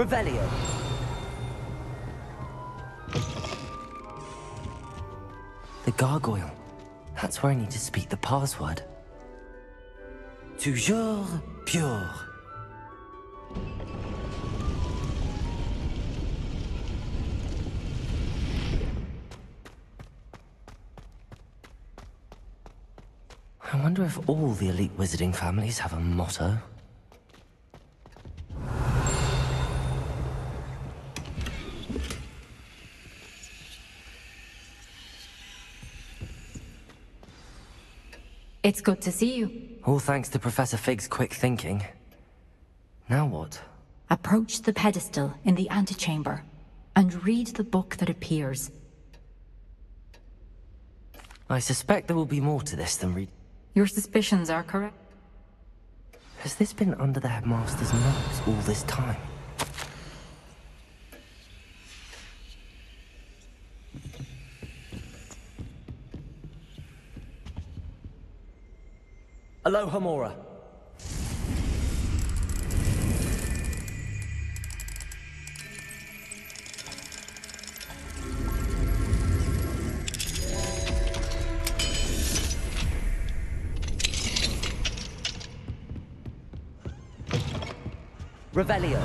Revelio. The gargoyle. That's where I need to speak the password. Toujours pure. I wonder if all the elite wizarding families have a motto. It's good to see you. All thanks to Professor Fig's quick thinking. Now what? Approach the pedestal in the antechamber and read the book that appears. I suspect there will be more to this than read. Your suspicions are correct. Has this been under the headmaster's nose all this time? Aloha Mora. Revelio.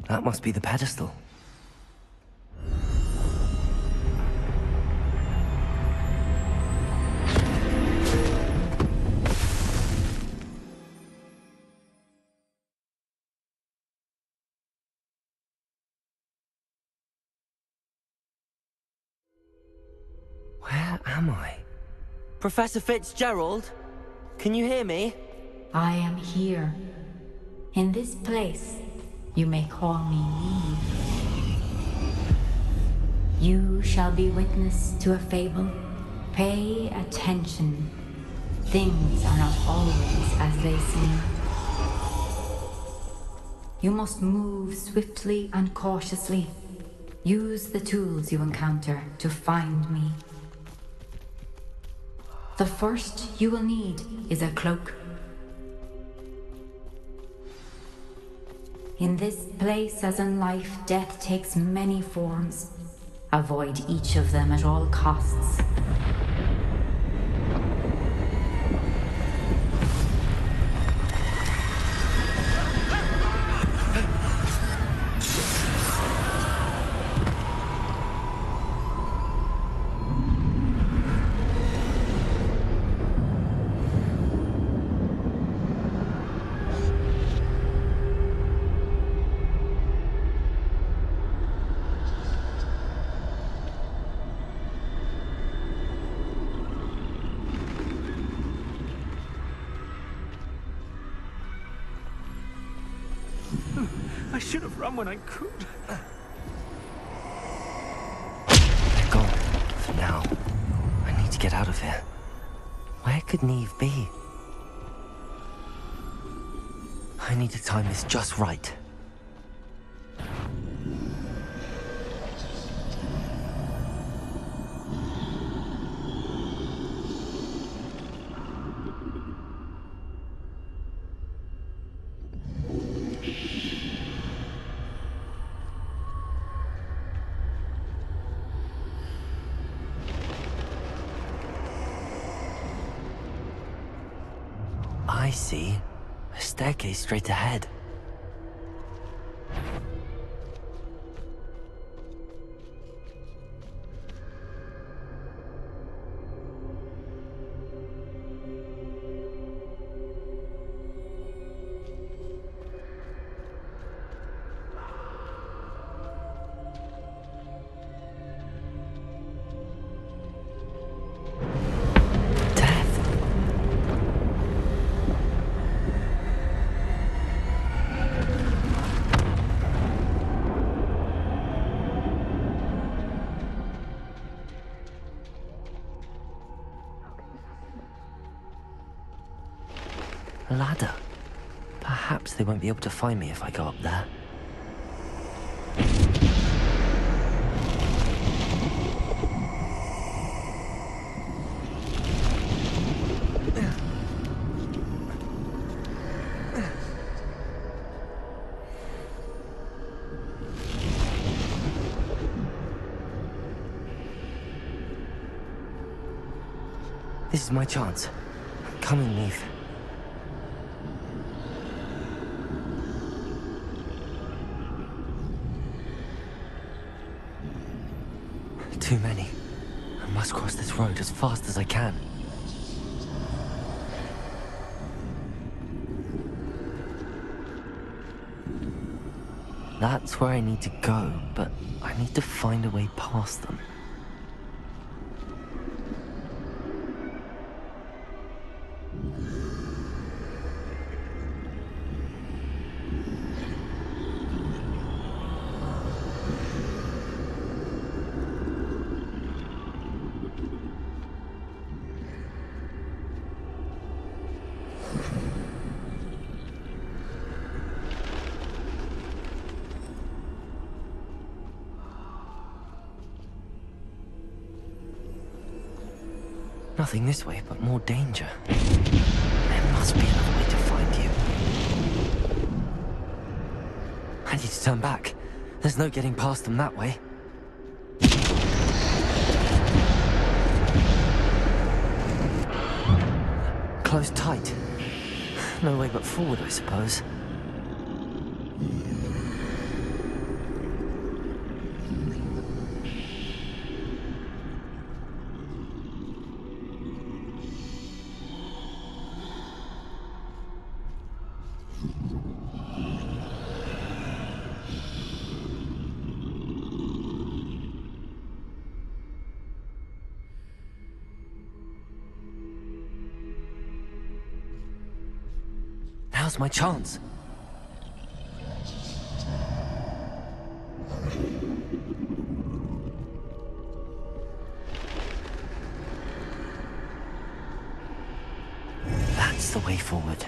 That must be the pedestal. Where am I? Professor Fitzgerald? Can you hear me? I am here. In this place, you may call me Eve. You shall be witness to a fable. Pay attention. Things are not always as they seem. You must move swiftly and cautiously. Use the tools you encounter to find me. The first you will need is a cloak. In this place, as in life, death takes many forms. Avoid each of them at all costs. I should have run when I could. They're gone. For now. I need to get out of here. Where could Neve be? I need to time this just right. I see. A staircase straight ahead. ladder. Perhaps they won't be able to find me if I go up there. This is my chance. Come and leave. Too many. I must cross this road as fast as I can. That's where I need to go, but I need to find a way past them. Nothing this way, but more danger. There must be another way to find you. I need to turn back. There's no getting past them that way. Closed tight. No way but forward, I suppose. Now's my chance. That's the way forward.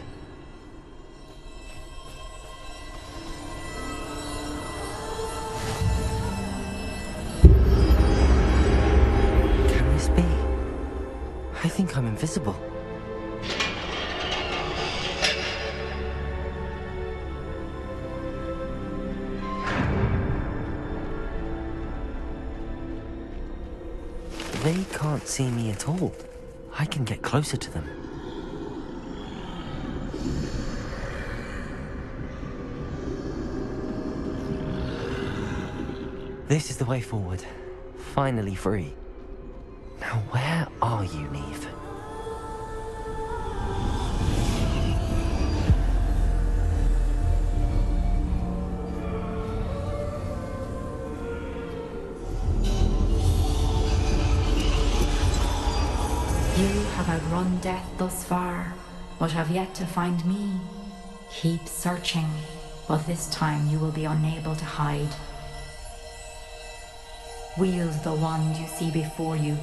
Can this be? I think I'm invisible. They can't see me at all. I can get closer to them. This is the way forward. Finally free. Now where are you, Neve? You have outrun death thus far, but have yet to find me. Keep searching, but this time you will be unable to hide. Wield the wand you see before you.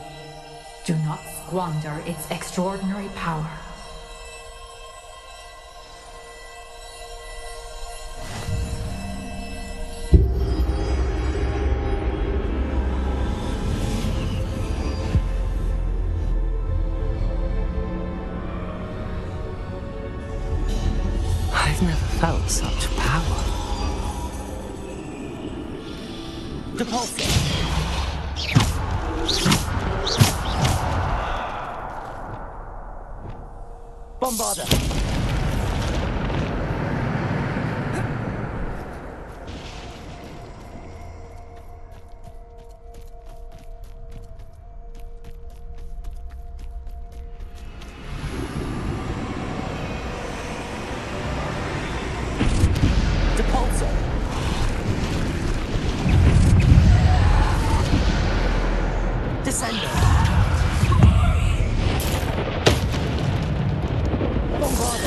Do not squander its extraordinary power. I've never felt such power. Depulse! Bombarder! Depulse! Descender! Bombarder!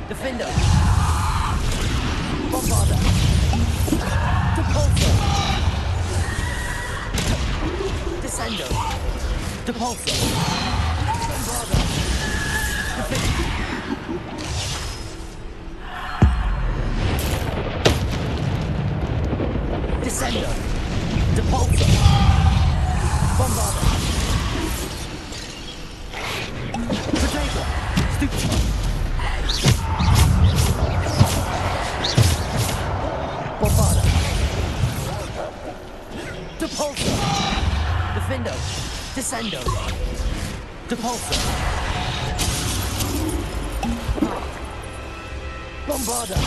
Defender! Bombarder! Depulsor! Descendo! Depulsor! Bombarder! Descendo! Depulsor! Bombarder! Potato! Stupid! Bombarder! Depulsor! Defendo! Descendo! Depulsor! Bombarder!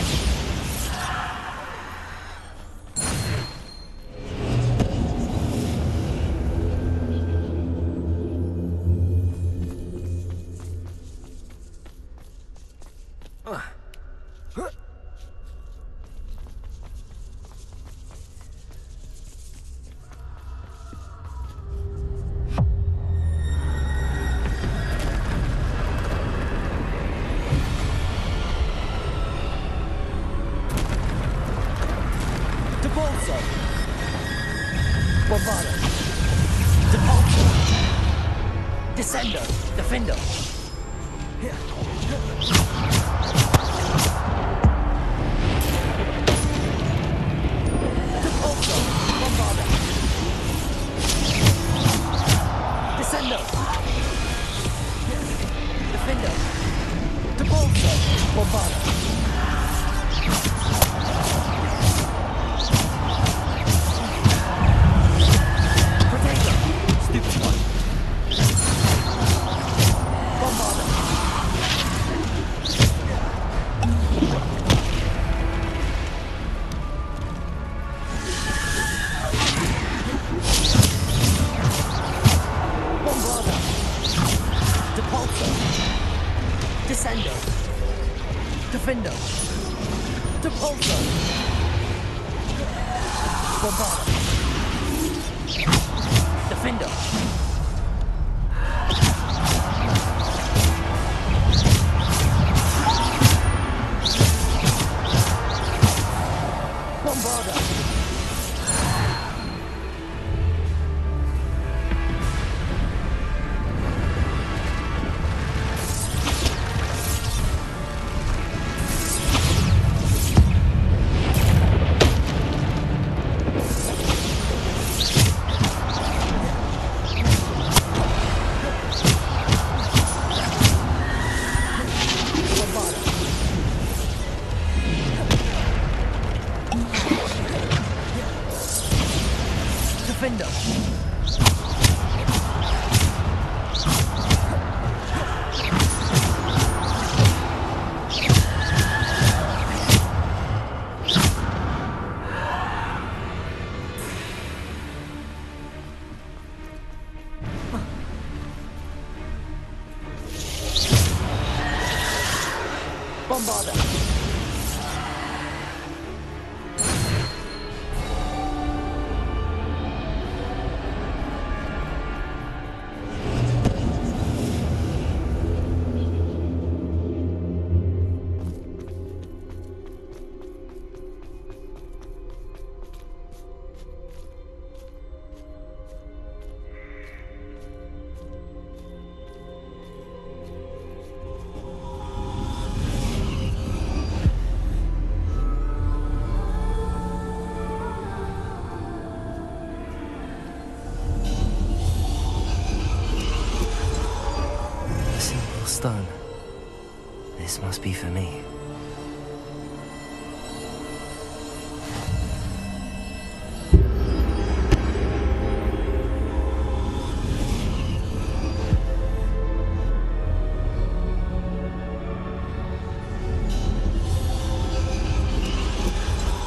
Depulsor! Bombarder! Depulsor! Descendo! Defendo! Depulsor! Bombarder! Descendo! Defendo! Depulsor! Bombarder! Stupid one. Bombarder. Bombarder. Depulsor. Descendo. Defendo. Depulsor. Bombarder. Defender! Bombarder! Defender! Bombarder! Stone. This must be for me.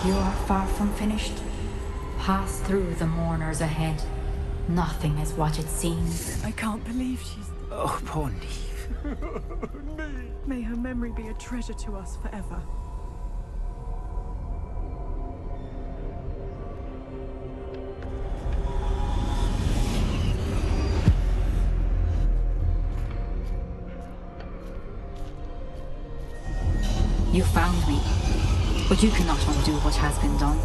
You are far from finished. Pass through the mourners ahead. Nothing is what it seems. I can't believe she's... Oh, poor Neve. May her memory be a treasure to us forever. You found me, but you cannot undo what has been done.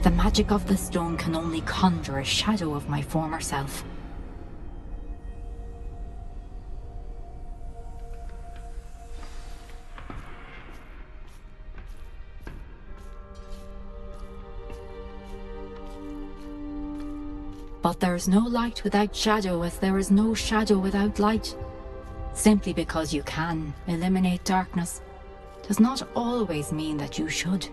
The magic of the stone can only conjure a shadow of my former self. But there is no light without shadow, as there is no shadow without light. Simply because you can eliminate darkness does not always mean that you should.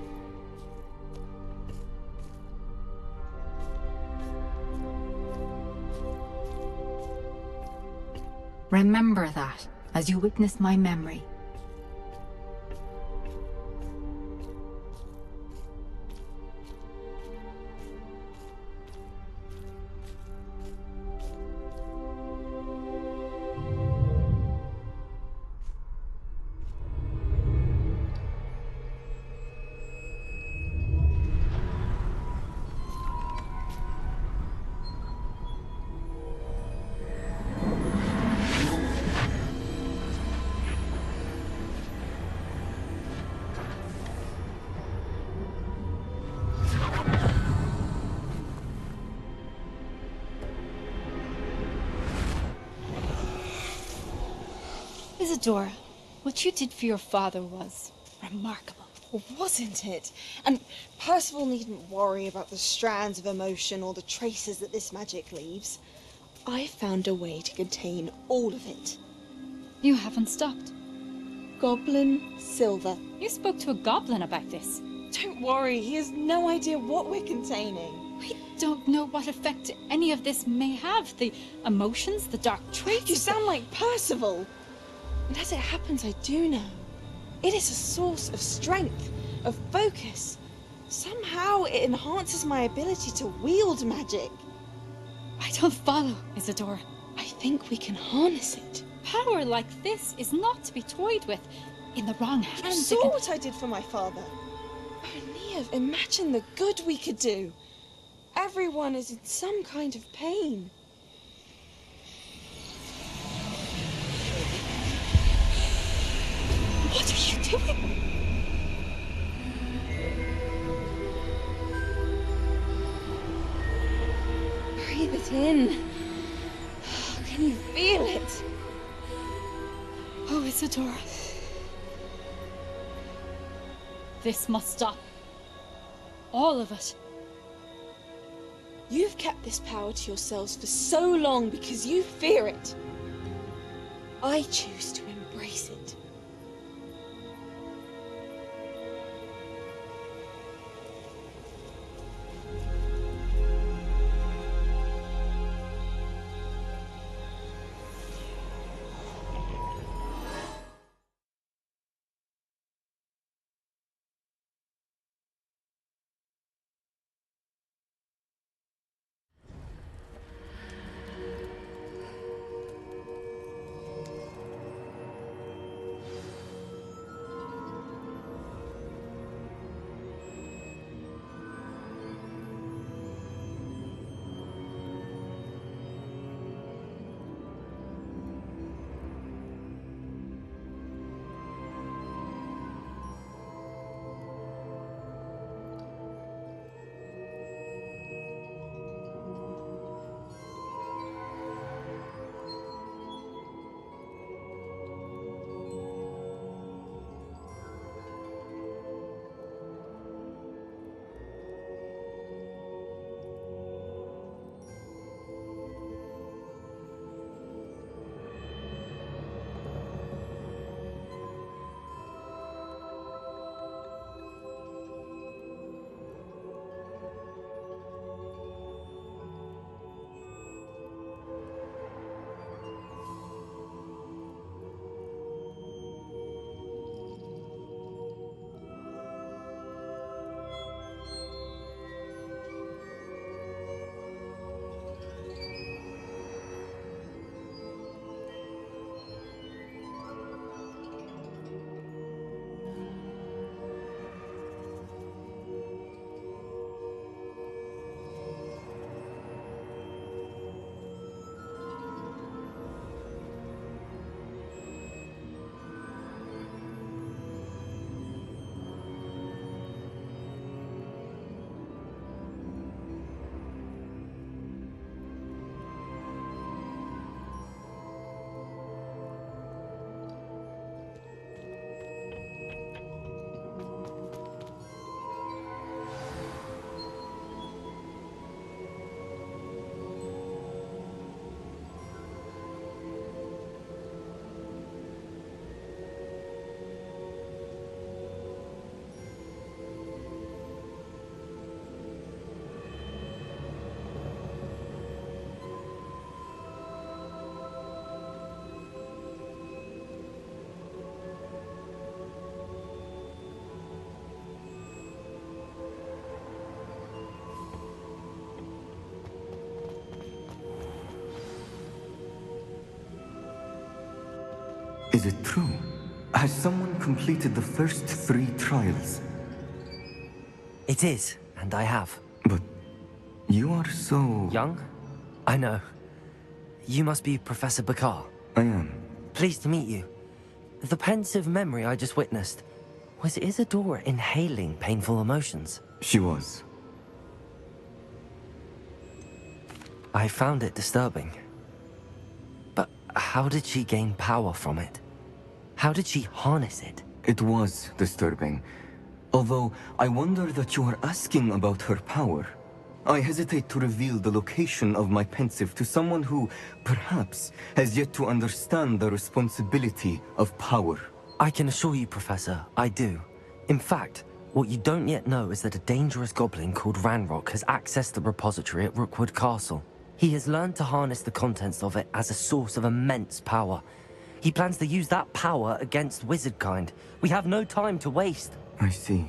Remember that as you witness my memory. Isadora, what you did for your father was remarkable. Well, wasn't it? And Percival needn't worry about the strands of emotion or the traces that this magic leaves. I found a way to contain all of it. You haven't stopped. Goblin Silver. You spoke to a goblin about this. Don't worry, he has no idea what we're containing. We don't know what effect any of this may have. The emotions, the dark traits. You sound like Percival. And as it happens, I do know. It is a source of strength, of focus. Somehow it enhances my ability to wield magic. I don't follow, Isadora. I think we can harness it. Power like this is not to be toyed with. In the wrong hands, You saw what I did for my father. Oh, Neve, imagine the good we could do. Everyone is in some kind of pain. What are you doing? Breathe it in. Can you feel it? Oh, Isadora. This must stop. All of it. You've kept this power to yourselves for so long because you fear it. I choose to embrace it. Is it true? Has someone completed the first 3 trials? It is, and I have. But you are so... Young? I know. You must be Professor Bakar. I am. Pleased to meet you. The pensive memory I just witnessed, was Isadora inhaling painful emotions? She was. I found it disturbing. But how did she gain power from it? How did she harness it? It was disturbing. Although, I wonder that you are asking about her power. I hesitate to reveal the location of my pensive to someone who, perhaps, has yet to understand the responsibility of power. I can assure you, Professor, I do. In fact, what you don't yet know is that a dangerous goblin called Ranrock has accessed the repository at Rookwood Castle. He has learned to harness the contents of it as a source of immense power. He plans to use that power against wizardkind. We have no time to waste. I see.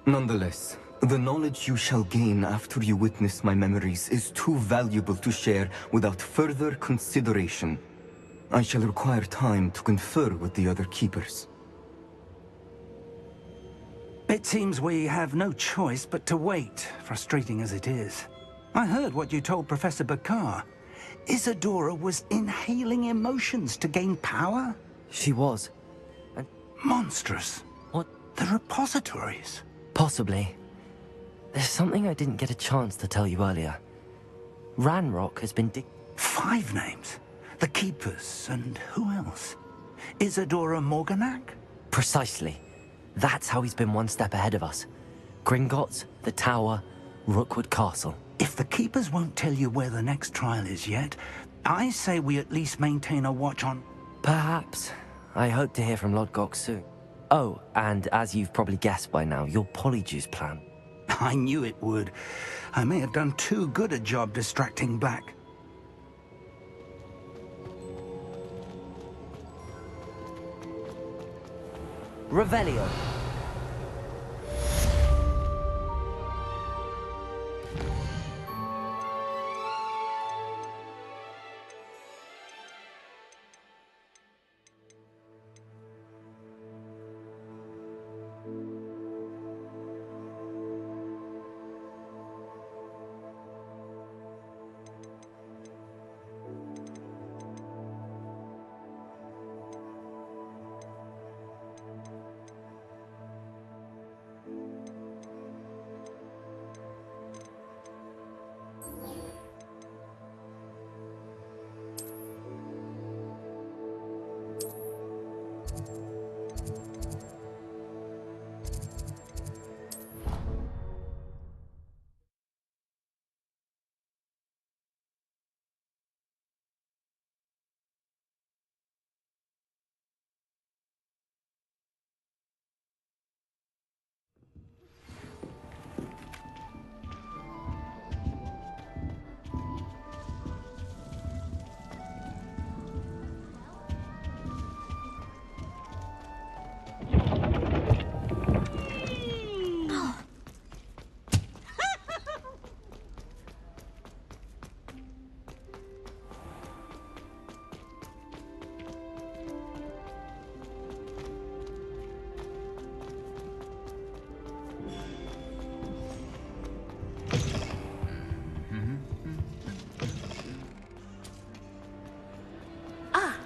Nonetheless, the knowledge you shall gain after you witness my memories is too valuable to share without further consideration. I shall require time to confer with the other keepers. It seems we have no choice but to wait, frustrating as it is. I heard what you told Professor Bakar. Isadora was inhaling emotions to gain power? She was. And monstrous. what? The repositories. Possibly. There's something I didn't get a chance to tell you earlier. Ranrock has been 5 names. The Keepers, and who else? Isadora Morganac? Precisely. That's how he's been one step ahead of us. Gringotts, the Tower, Rookwood Castle. If the Keepers won't tell you where the next trial is yet, I say we at least maintain a watch on... Perhaps. I hope to hear from Lodgok soon. Oh, and as you've probably guessed by now, your Polyjuice plan. I knew it would. I may have done too good a job distracting Black. Revelio.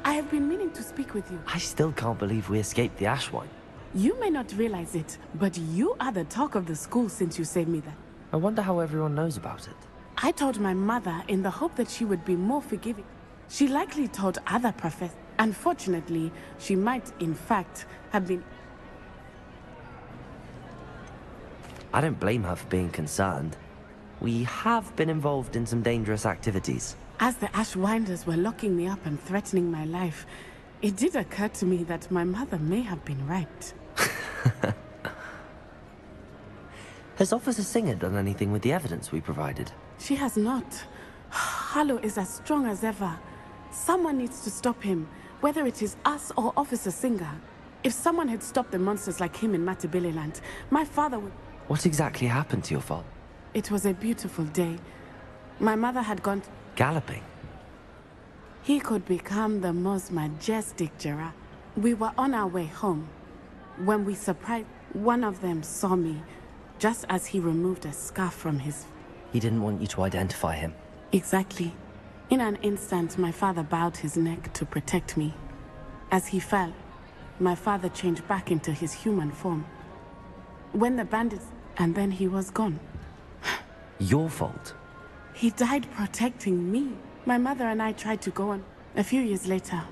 I have been meaning to speak with you. I still can't believe we escaped the Ashwine. You may not realize it, but you are the talk of the school since you saved me that. I wonder how everyone knows about it. I told my mother in the hope that she would be more forgiving. She likely told other professors. Unfortunately, she might, in fact, have been... I don't blame her for being concerned. We have been involved in some dangerous activities. As the Ashwinders were locking me up and threatening my life, it did occur to me that my mother may have been right. Has Officer Singer done anything with the evidence we provided? She has not. Harlow is as strong as ever. Someone needs to stop him, whether it is us or Officer Singer. If someone had stopped the monsters like him in Matabeleland, my father would... What exactly happened to your father? It was a beautiful day. My mother had gone... Galloping? He could become the most majestic giraffe. We were on our way home when we surprised. One of them saw me just as he removed a scarf from his... He didn't want you to identify him. Exactly. In an instant, my father bowed his neck to protect me. As he fell, my father changed back into his human form. When the bandits... and then he was gone. Your fault? He died protecting me. My mother and I tried to go on. A few years later...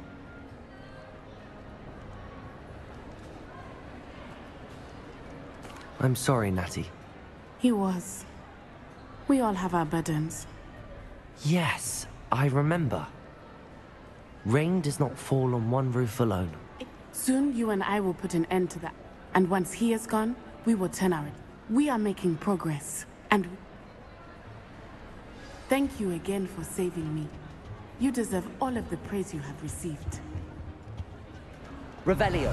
I'm sorry, Natty. He was. We all have our burdens. Yes, I remember. Rain does not fall on one roof alone. Soon you and I will put an end to that. And once he is gone, we will turn our... We are making progress. And... Thank you again for saving me. You deserve all of the praise you have received. Revelio.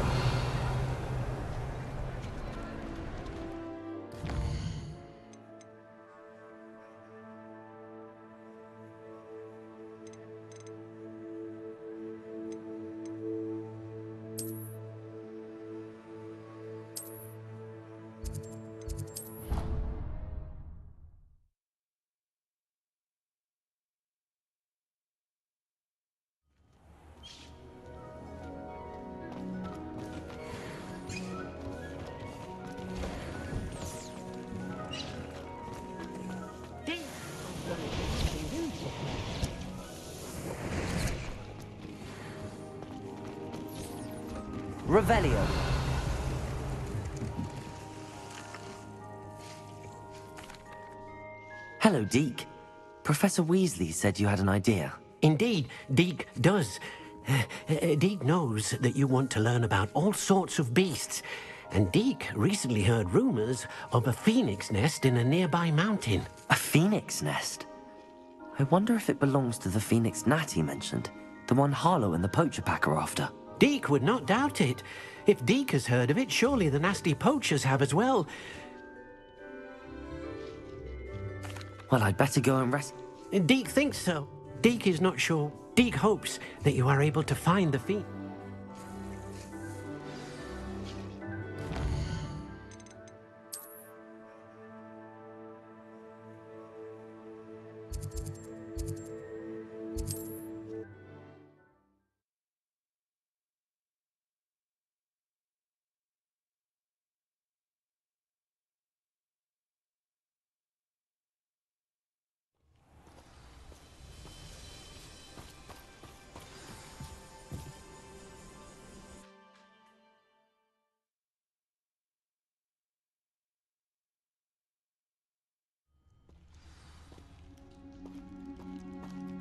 Revelio. Hello, Deke. Professor Weasley said you had an idea. Indeed, Deke does. Deke knows that you want to learn about all sorts of beasts, and Deke recently heard rumors of a phoenix nest in a nearby mountain. A phoenix nest? I wonder if it belongs to the phoenix Natty mentioned, the one Harlow and the poacher pack are after. Deke would not doubt it. If Deke has heard of it, surely the nasty poachers have as well. Well, I'd better go and rest. Deke thinks so. Deke is not sure. Deke hopes that you are able to find the phoenix.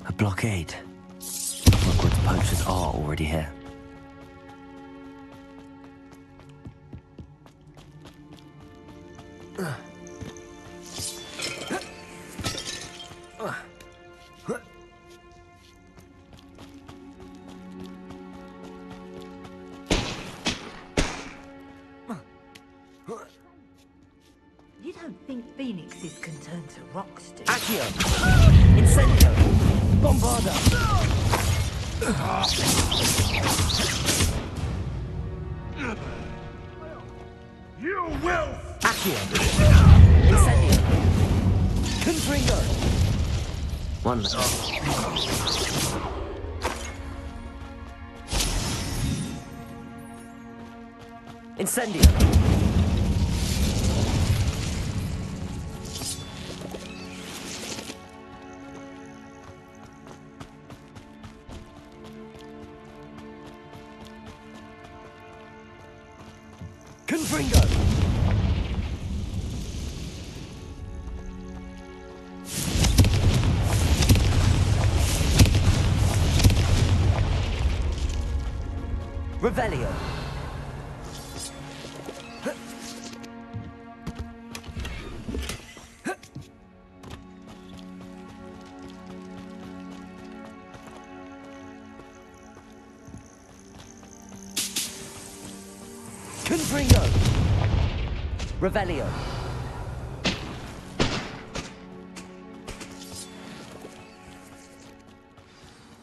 A blockade. Hogwarts poachers are already here. You don't think phoenixes can turn to rocks, do you? Accio! Incendio! Bombarda! You will! Accio! Incendio! Confringo! One left. Incendio! Confringo! Revelio! Confringo! Revelio!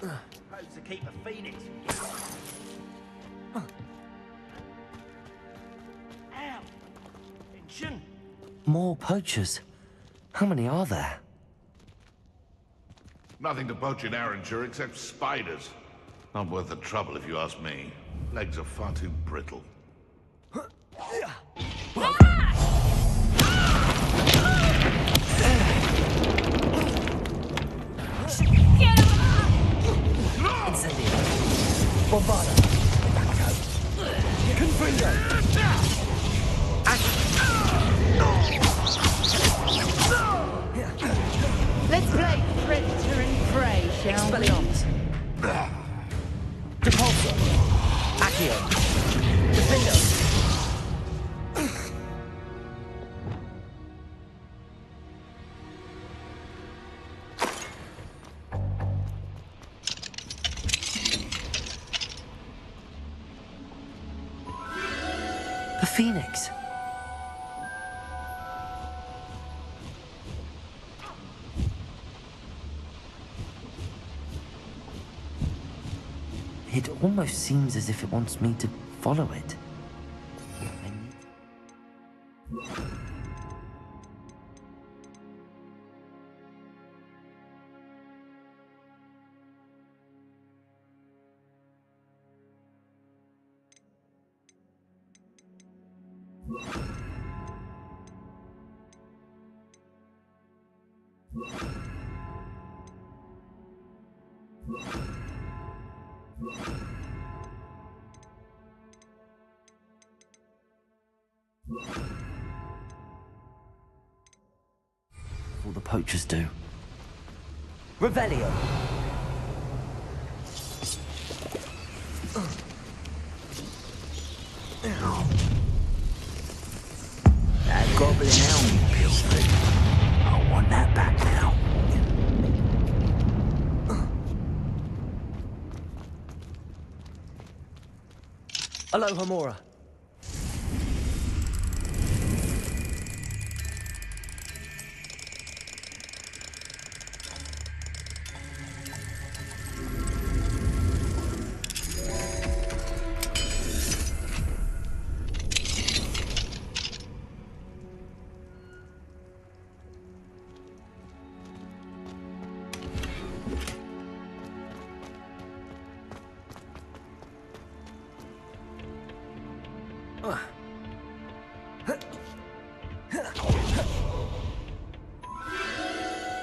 Supposed to keep a phoenix. Ow! Tension. More poachers. How many are there? Nothing to poach in Arranshire except spiders. Not worth the trouble if you ask me. Legs are far too brittle. Incendio. Bombarda. Confringo. Let's play predator and prey, shall we? Expelliarmus. Depulso. Accio. Defendo. The Phoenix. It almost seems as if it wants me to follow it. All the poachers do. Revelio. That goblin helmet feels good. I want that back now. Aloha Mora.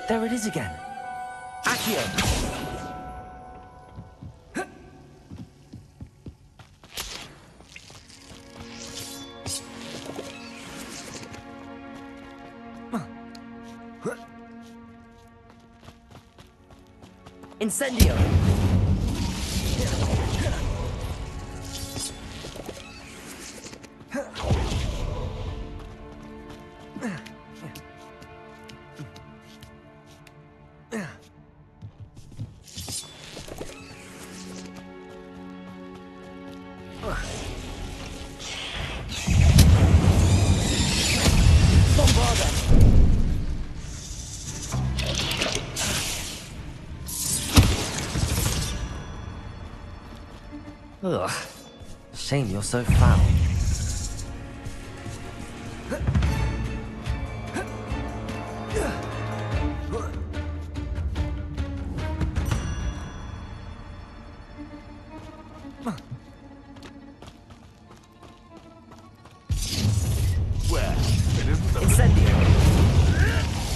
There it is again. Accio. Incendio. Ugh. Shame you're so foul. Where? It isn't the... Incendio.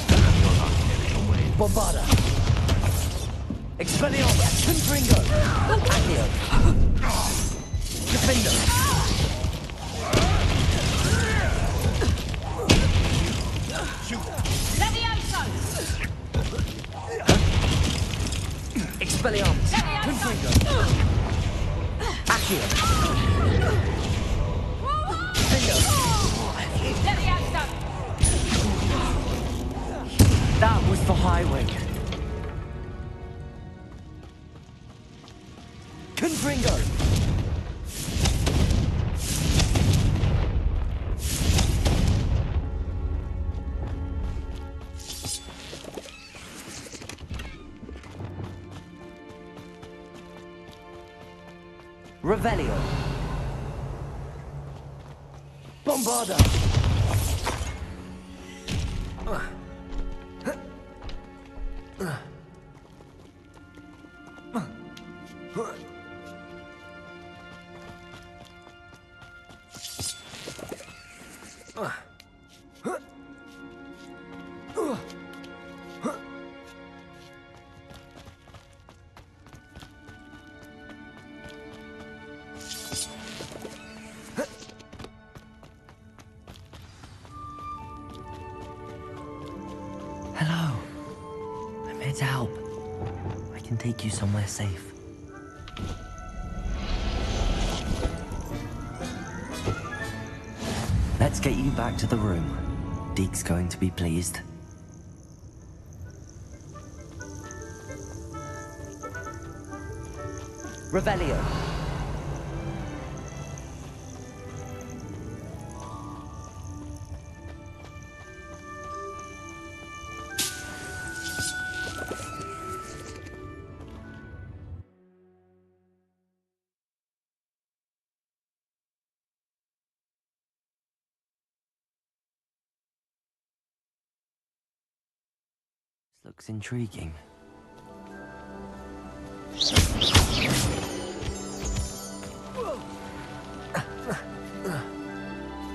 You're not getting away. Bombarda. Expelliarmus. Confringo. Accio. Defendo. Expelliarmus. Confringo. Accio. Defendo. That was for Highwing. Confringo. Revelio. Bombarda. Hello. I'm here to help. I can take you somewhere safe. Let's get you back to the room. Deke's going to be pleased. Revelio. This looks intriguing.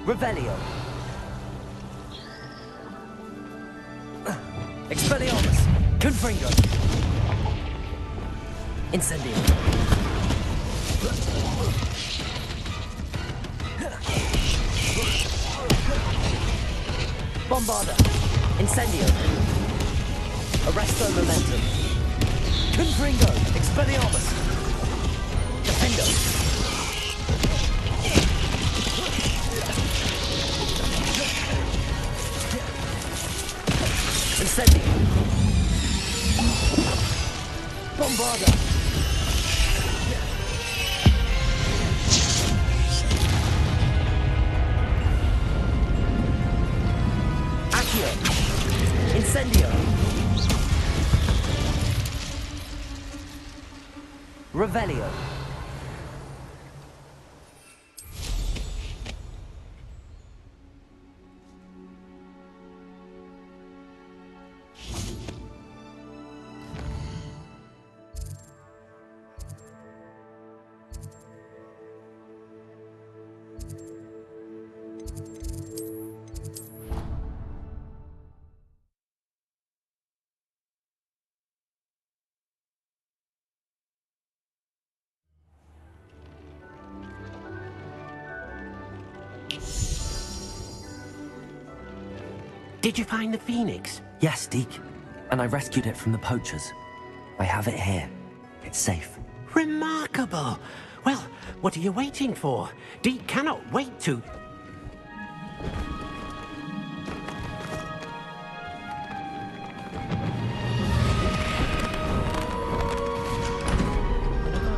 Revelio. Expelliarmus. Confringo. Incendio. Bombarda. Incendio. Arresto Momentum. Confringo. Expelliarmus. Defendo. Incendio. Bombarda. Accio. Incendio. Revelio. Did you find the Phoenix? Yes, Deke. And I rescued it from the poachers. I have it here. It's safe. Remarkable! Well, what are you waiting for? Deke cannot wait to...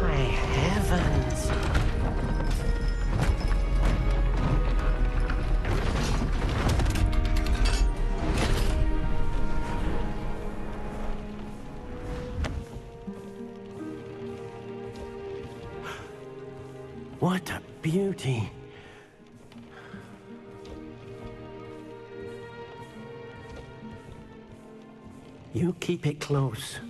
My heavens! What a beauty. You keep it close.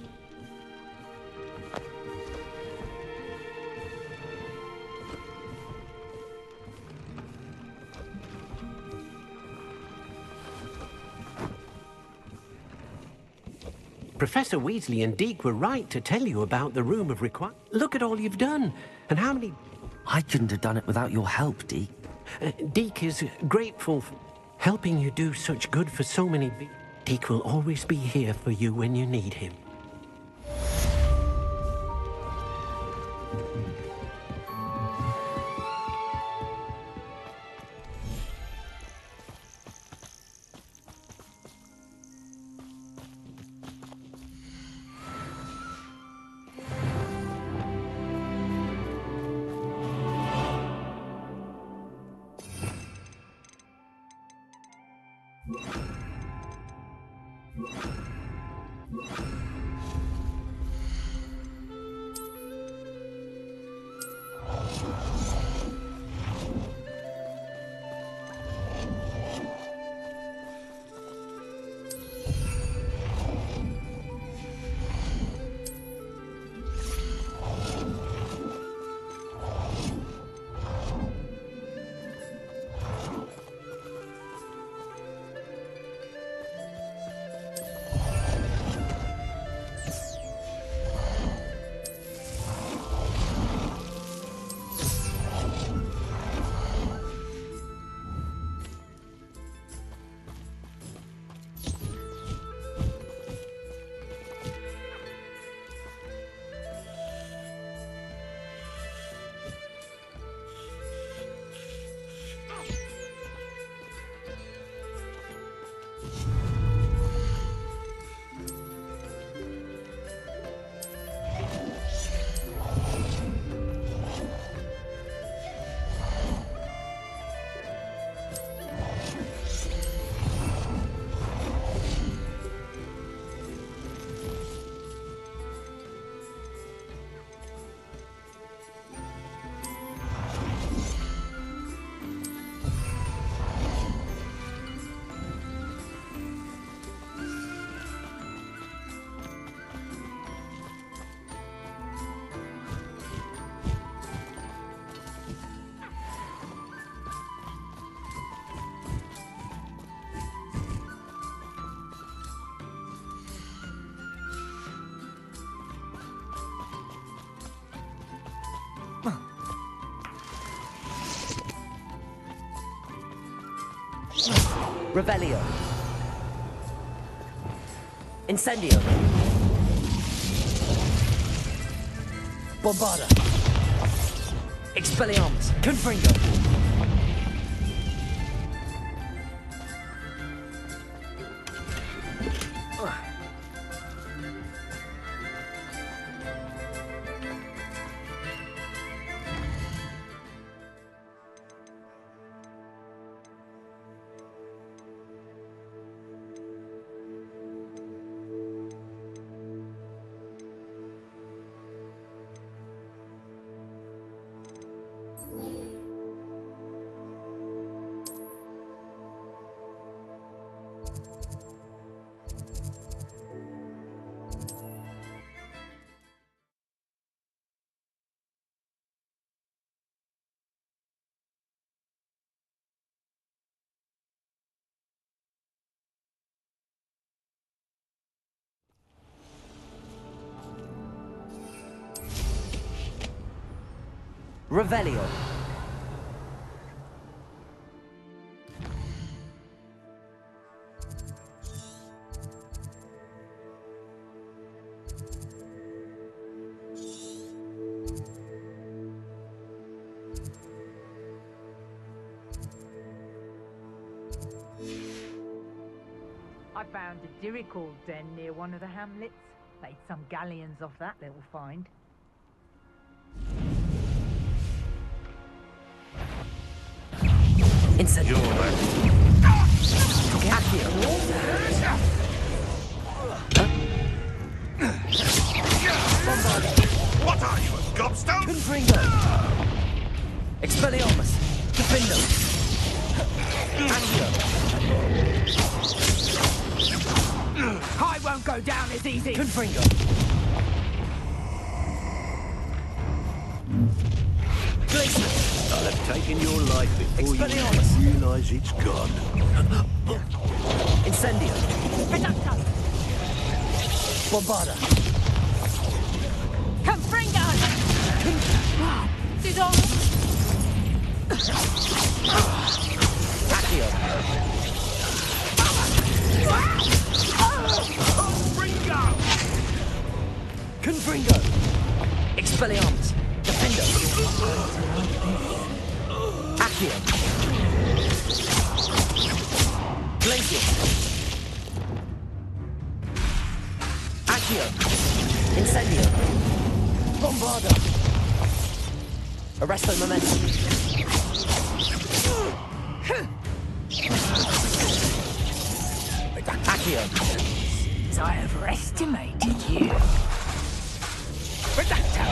Professor Weasley and Deke were right to tell you about the Room of Requirement. Look at all you've done, and how many... I couldn't have done it without your help, Deke. Deke is grateful for helping you do such good for so many... Deke will always be here for you when you need him. Revelio. Incendio. Bombarda. Expelliarmus. Confringo. Revelio. I found a Dirical den near one of the hamlets. Made some galleons off that little find. Incendio. Accio. Bombarda. What are you, a gobstone? Confringo. Expelliarmus. Defindo. Accio. I won't go down as easy. Confringo. Glacius. I'll have taken your life before Expelliarmus. you realise it's gone. Incendio. Reducto. Bombarda. Confringo! Did all... Accio. Confringo. Expelliarmus. Defindo. Accio. Glacius. Accio. Incendio. Bombarda. Arresto momentum. Accio. So I overestimated you. Reducto.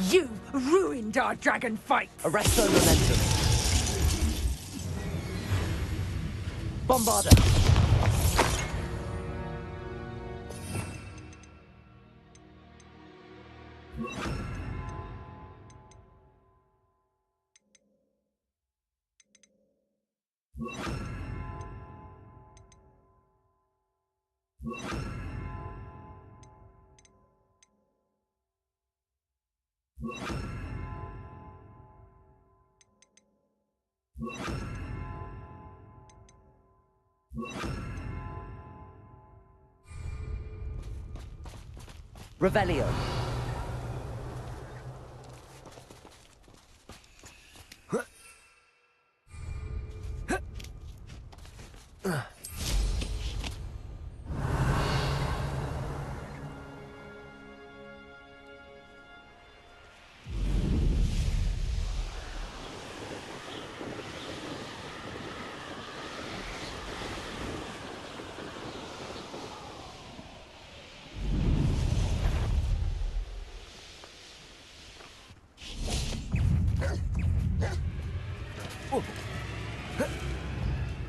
You ruined our dragon fight. Arresto momentum. Bombarda. Revelio.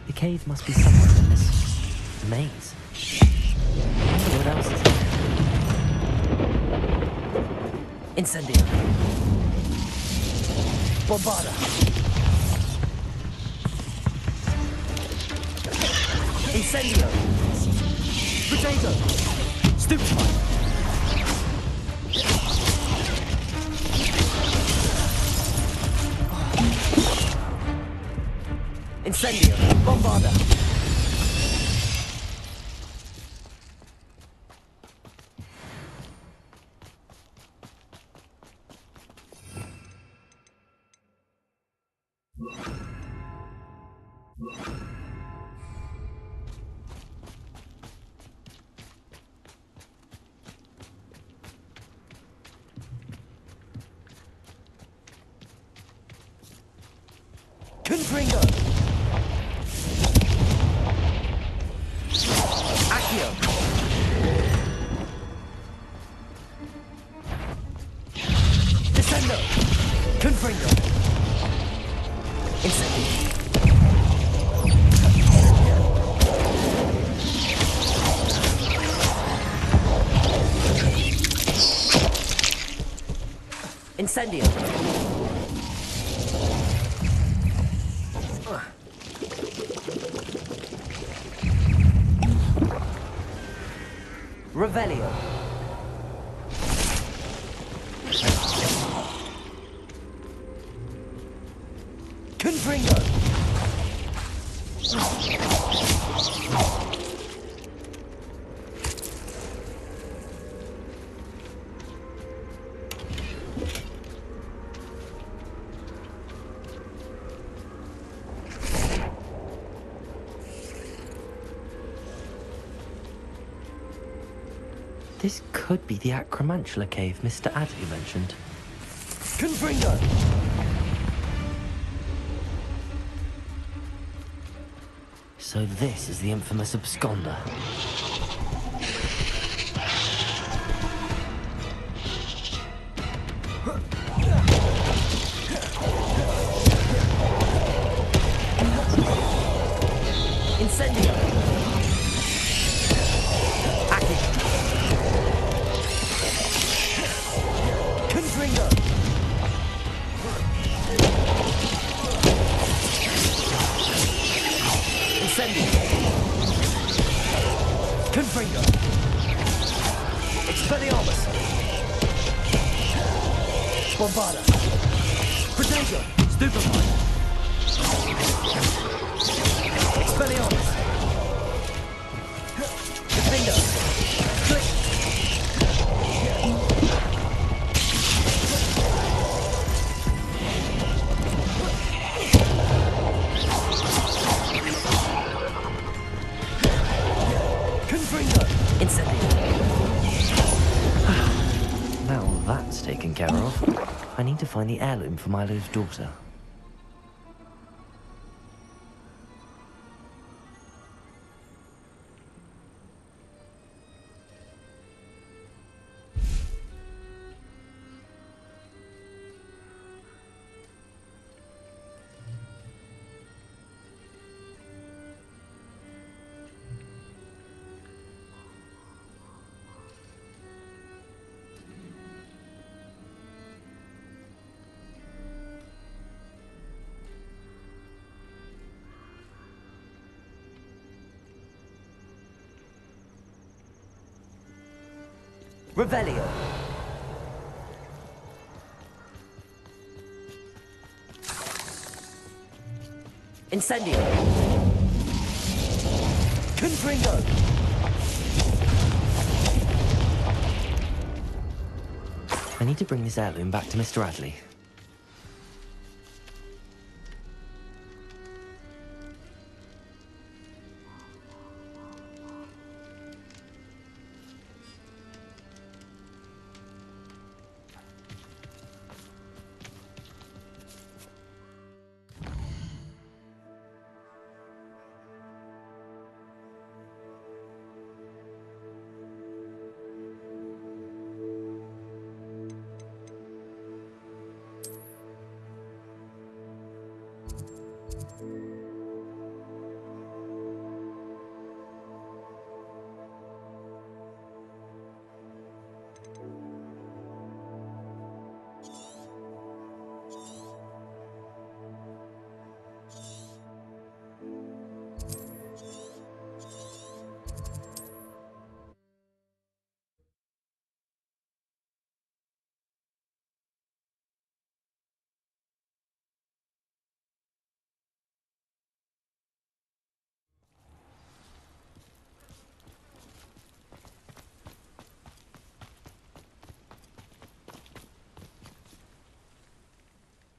The cave must be somewhere in this maze. I wonder what else is here. Incendio. Bombarda. Incendio. Potato. Stupefy. Incendio! Bombarda! Confringo! Accio! Descendo! Confringo! Incendio! Incendio! Revelio. Confringo. This could be the Acromantula cave Mr. Adley mentioned. Confringo! So this is the infamous absconder. Incendio! Accio! Confringo! Incendio! Confringo! Expelliarmus! Bombarda! Protego! Stupefy! Expelliarmus! Defender! Click! Confringo! Incendio! Now that's taken care of, I need to find the heirloom for Milo's daughter. Revelio. Incendio. Confringo. I need to bring this heirloom back to Mr. Adley.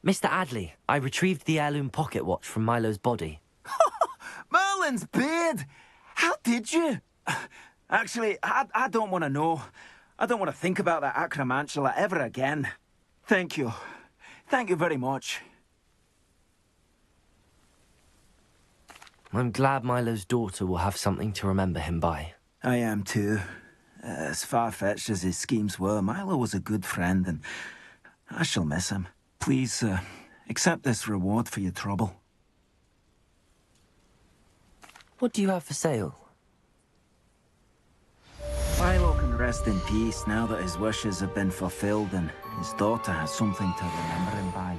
Mr. Adley, I retrieved the heirloom pocket watch from Milo's body. Merlin's beard! How did you? Actually, I don't want to know. I don't want to think about that acromantula ever again. Thank you. Thank you very much. I'm glad Milo's daughter will have something to remember him by. I am too. As far-fetched as his schemes were, Milo was a good friend, and I shall miss him. Please, accept this reward for your trouble. What do you have for sale? Milo can rest in peace now that his wishes have been fulfilled and his daughter has something to remember him by.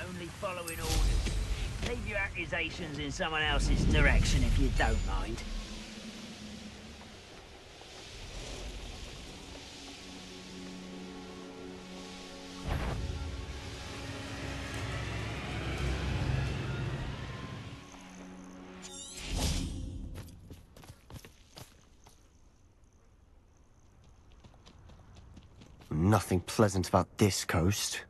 Only following orders. Leave your accusations in someone else's direction if you don't mind. Nothing pleasant about this coast.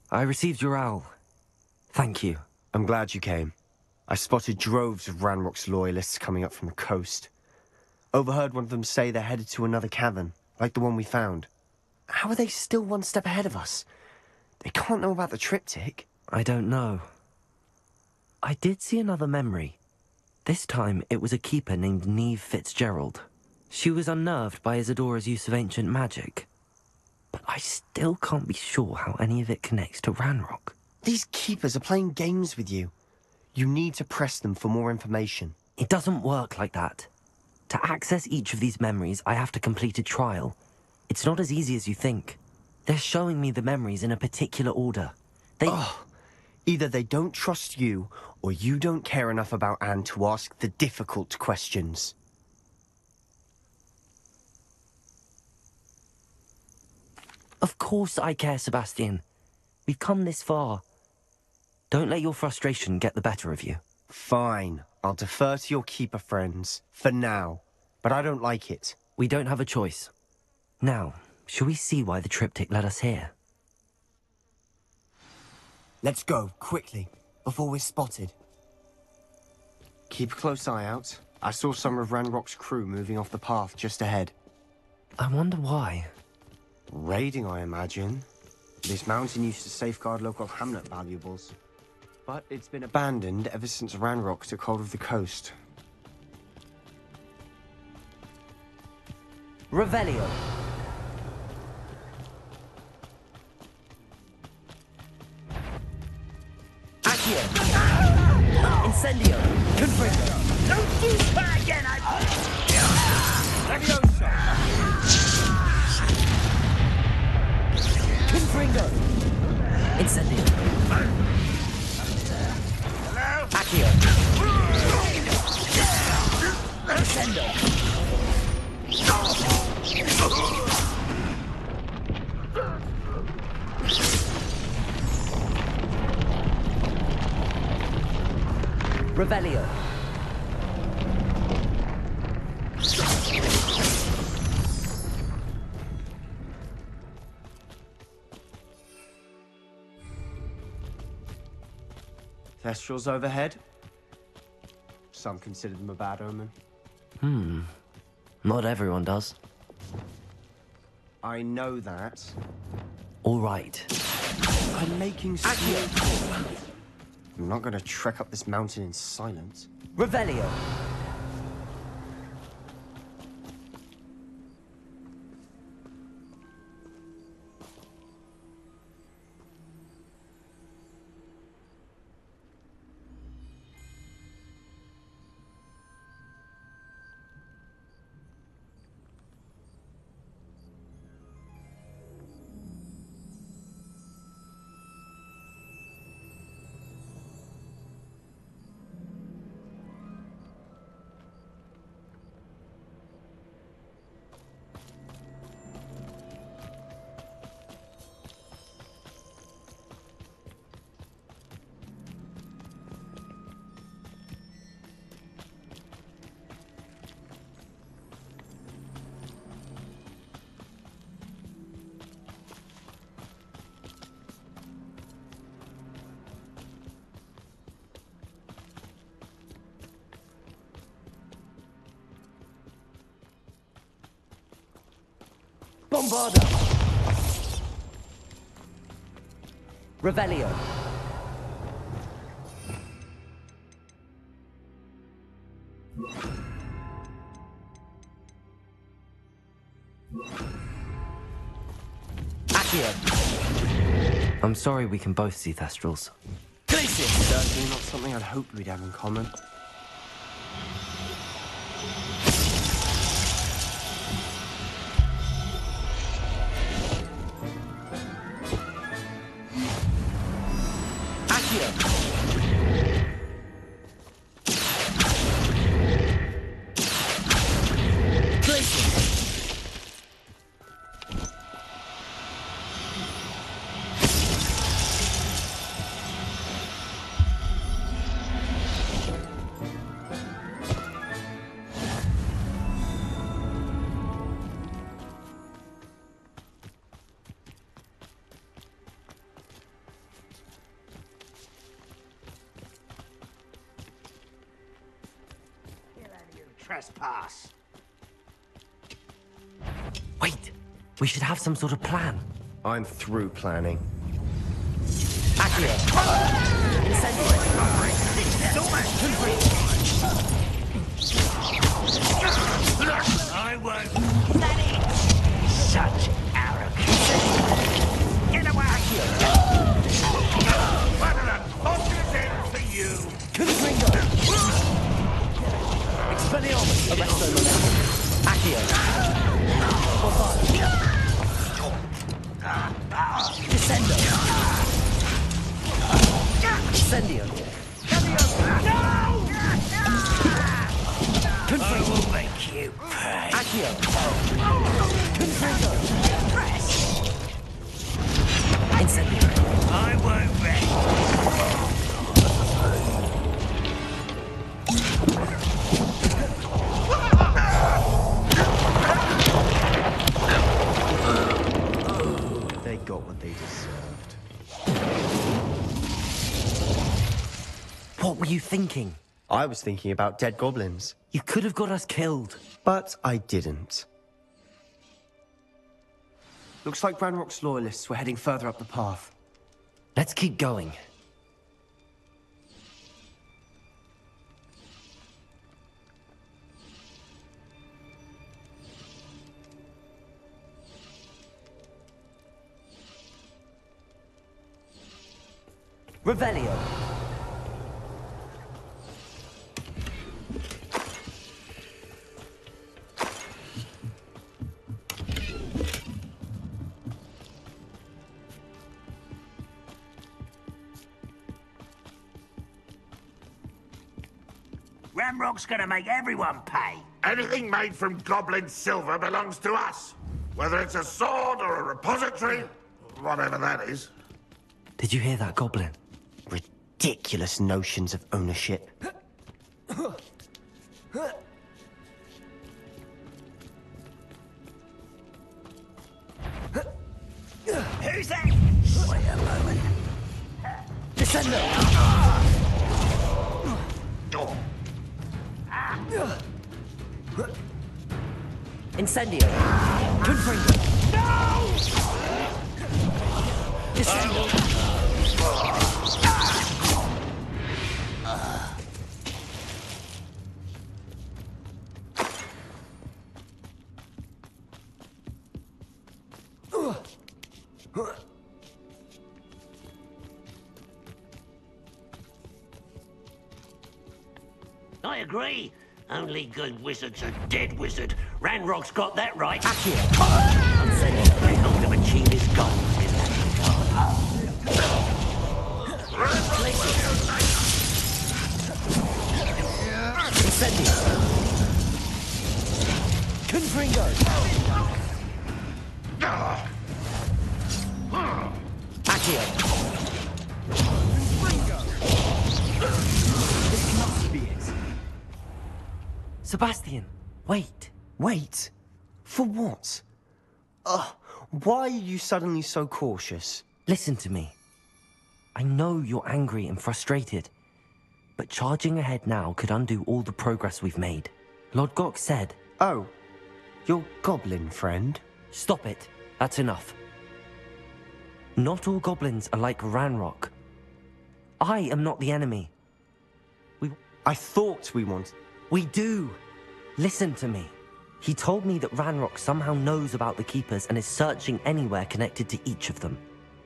I received your owl. Thank you. I'm glad you came. I spotted droves of Ranrock's loyalists coming up from the coast. Overheard one of them say they're headed to another cavern, like the one we found. How are they still one step ahead of us? They can't know about the triptych. I don't know. I did see another memory. This time, it was a keeper named Neve Fitzgerald. She was unnerved by Isadora's use of ancient magic. But I still can't be sure how any of it connects to Ranrock. These keepers are playing games with you. You need to press them for more information. It doesn't work like that. To access each of these memories, I have to complete a trial. It's not as easy as you think. They're showing me the memories in a particular order. Either they don't trust you, or you don't care enough about Anne to ask the difficult questions. Of course I care, Sebastian. We've come this far. Don't let your frustration get the better of you. Fine. I'll defer to your keeper friends, for now. But I don't like it. We don't have a choice. Now, shall we see why the triptych led us here? Let's go, quickly, before we're spotted. Keep a close eye out. I saw some of Ranrock's crew moving off the path just ahead. I wonder why. Raiding, I imagine. This mountain used to safeguard local hamlet valuables. But it's been abandoned ever since Ranrock took hold of the coast. Revelio. Accio. Incendio. Confringo. Don't do that again, Leviosa. Confringo. Incendio. Accio. Incendio. Revelio. Thestrals overhead. Some consider them a bad omen. Not everyone does. I know that. All right. I'm making slow. I'm not gonna trek up this mountain in silence. Revelio. Bombarda! Revelio. Accio. I'm sorry we can both see Thestrals. Certainly not something I'd hoped we'd have in common. Trespass. Wait, we should have some sort of plan. I'm through planning. Accio. I won't. That is such arrogance. Get away! What an unfortunate end for you. Expelliarmus! Arresto momentum. Accio. Descendo. Incendio. I will make you pay. Accio. Confringo. Press. Incendio. I won't rest. They got what they deserved. What were you thinking? I was thinking about dead goblins. You could have got us killed. But I didn't. Looks like Ranrock's loyalists were heading further up the path. Let's keep going. Revelio. Ramrock's gonna make everyone pay. Anything made from goblin silver belongs to us. Whether it's a sword or a repository, whatever that is. Did you hear that, Goblin? Ridiculous notions of ownership. Who's that? Wait a moment. Descendo! Incendio! Confringo! No! Descendo! I agree. Only good wizards are dead wizard. Ranrock's got that right. Accio. I'm saying they helped him achieve his goals in that Incendio. Confringo. Accio. This must be it. Sebastian, wait. Wait? For what? Why are you suddenly so cautious? Listen to me. I know you're angry and frustrated, but charging ahead now could undo all the progress we've made. Lord Gok said... Oh, your goblin friend? Stop it. That's enough. Not all goblins are like Ranrock. I am not the enemy. I thought we wanted... We do. Listen to me. He told me that Ranrock somehow knows about the Keepers and is searching anywhere connected to each of them.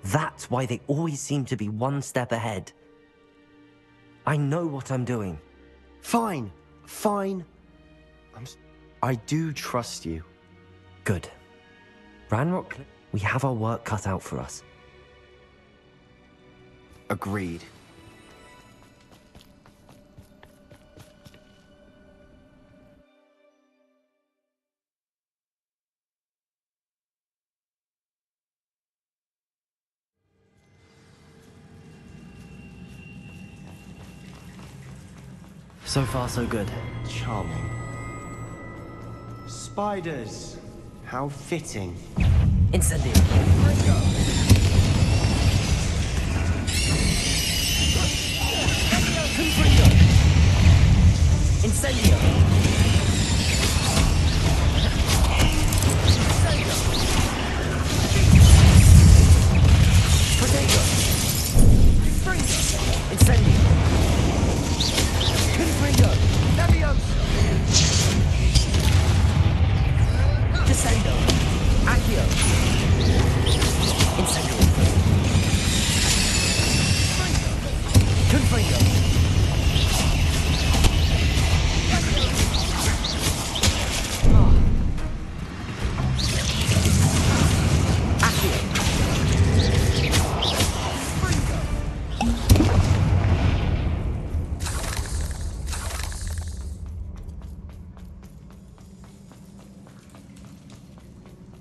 That's why they always seem to be one step ahead. I know what I'm doing. Fine. I do trust you. Good. Ranrock, we have our work cut out for us. Agreed. So far, so good. Charming. Spiders. How fitting. Incendio. Confringo. Incendio. Protego. Incendio. Confringo. Descendo. Accio. Incendio. Confringo. Accio.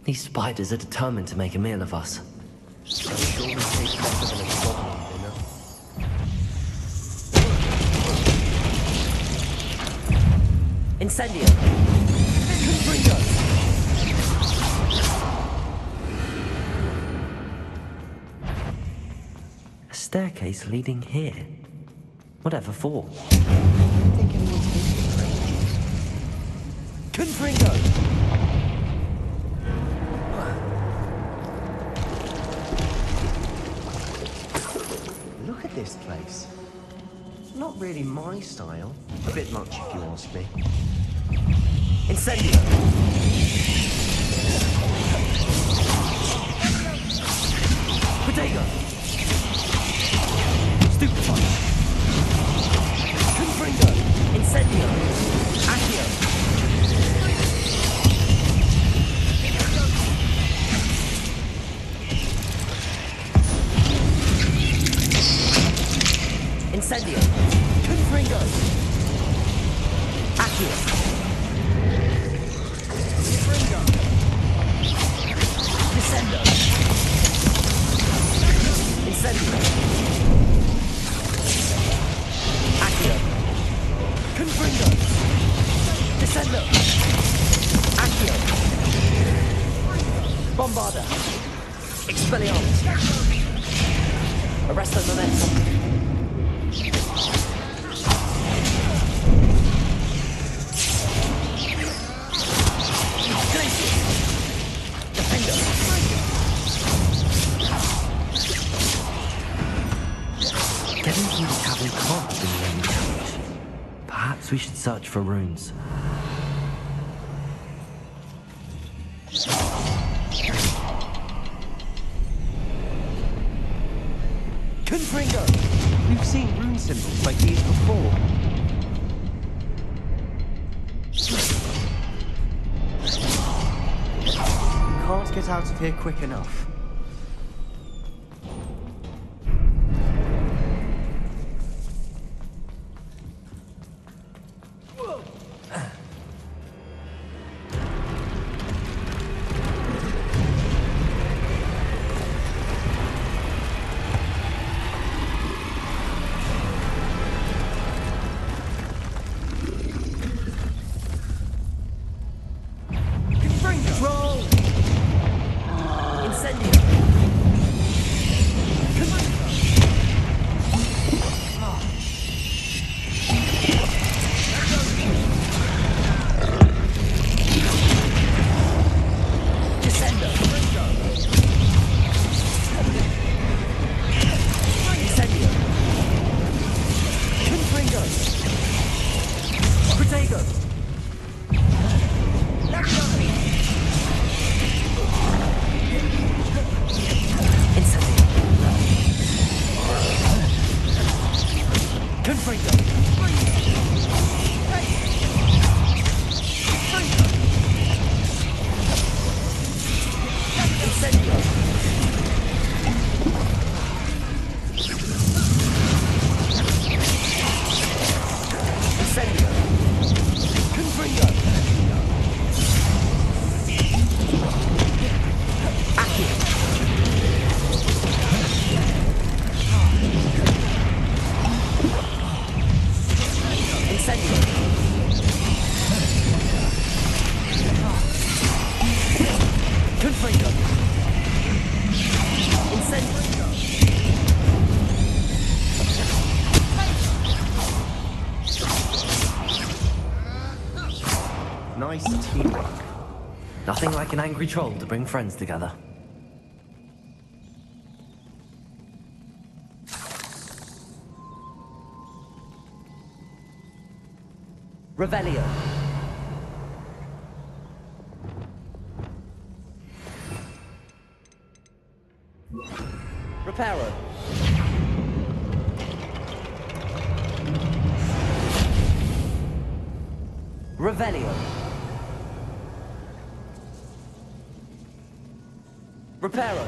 These spiders are determined to make a meal of us. I'm sure we taste better than a goblin dinner. Incendio. Confringo. A staircase leading here. Whatever for? I think anyone's infiltrated. Confringo. Look at this place. Not really my style. A bit much if you ask me. Incendio. Protego. Stupefy. Confringo. Incendio. Accio. Incendio. Confringo. Accio. Confringo. Descendo. Incendio. Accio. Confringo. Descendo. Accio. Bombarda. Expelliarmus. Arresto momentum. Getting through the cavern can't have been the only challenge. Perhaps we should search for runes. Confringo! We've seen rune symbols like these before. get out of here quick enough. Nice teamwork. Nothing like an angry troll to bring friends together. Revelio. Reparo. Revelio. Reparo.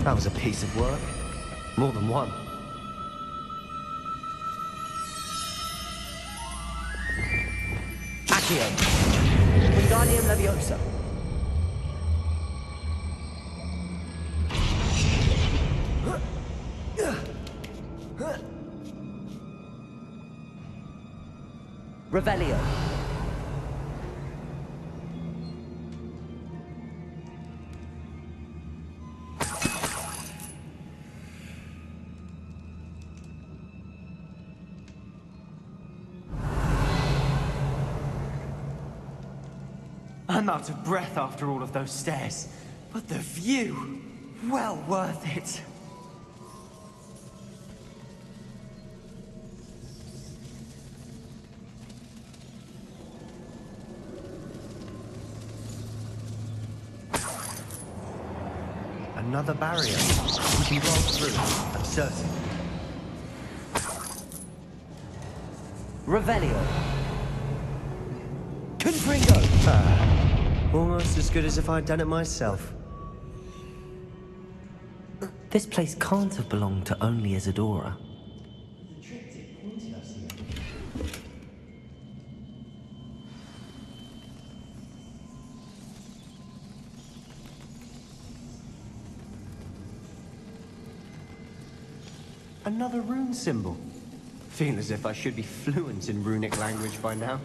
That was a piece of work. More than one. Accio. Wingardium Leviosa. Revelio. I'm out of breath after all of those stairs, but the view, well worth it. Another barrier. We can roll through, I'm certain. Revelio. Confringo. Almost as good as if I'd done it myself. This place can't have belonged to only Isadora. Another rune symbol. Feel as if I should be fluent in runic language by now.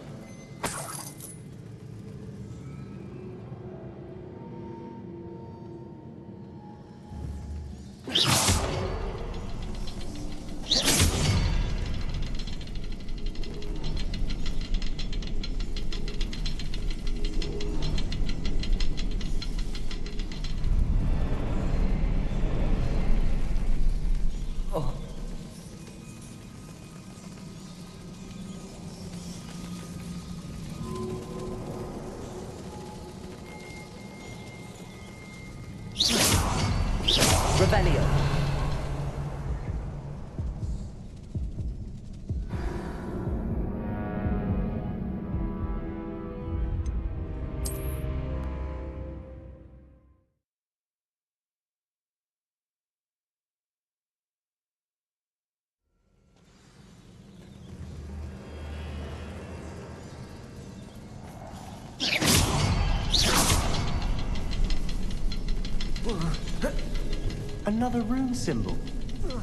Another rune symbol.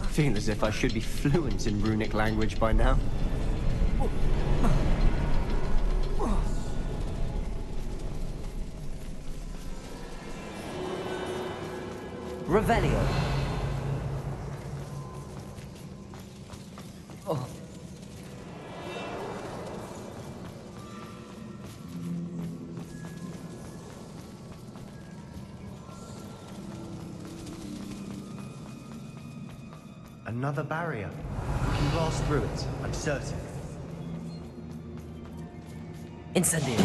Feel as if I should be fluent in runic language by now. Revelio. Oh. Another barrier. We can blast through it, I'm certain. Incendio.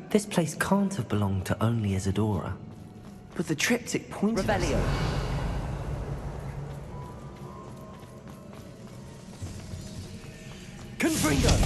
This place can't have belonged to only Isadora. But the triptych pointed us. Revelio. Confringo.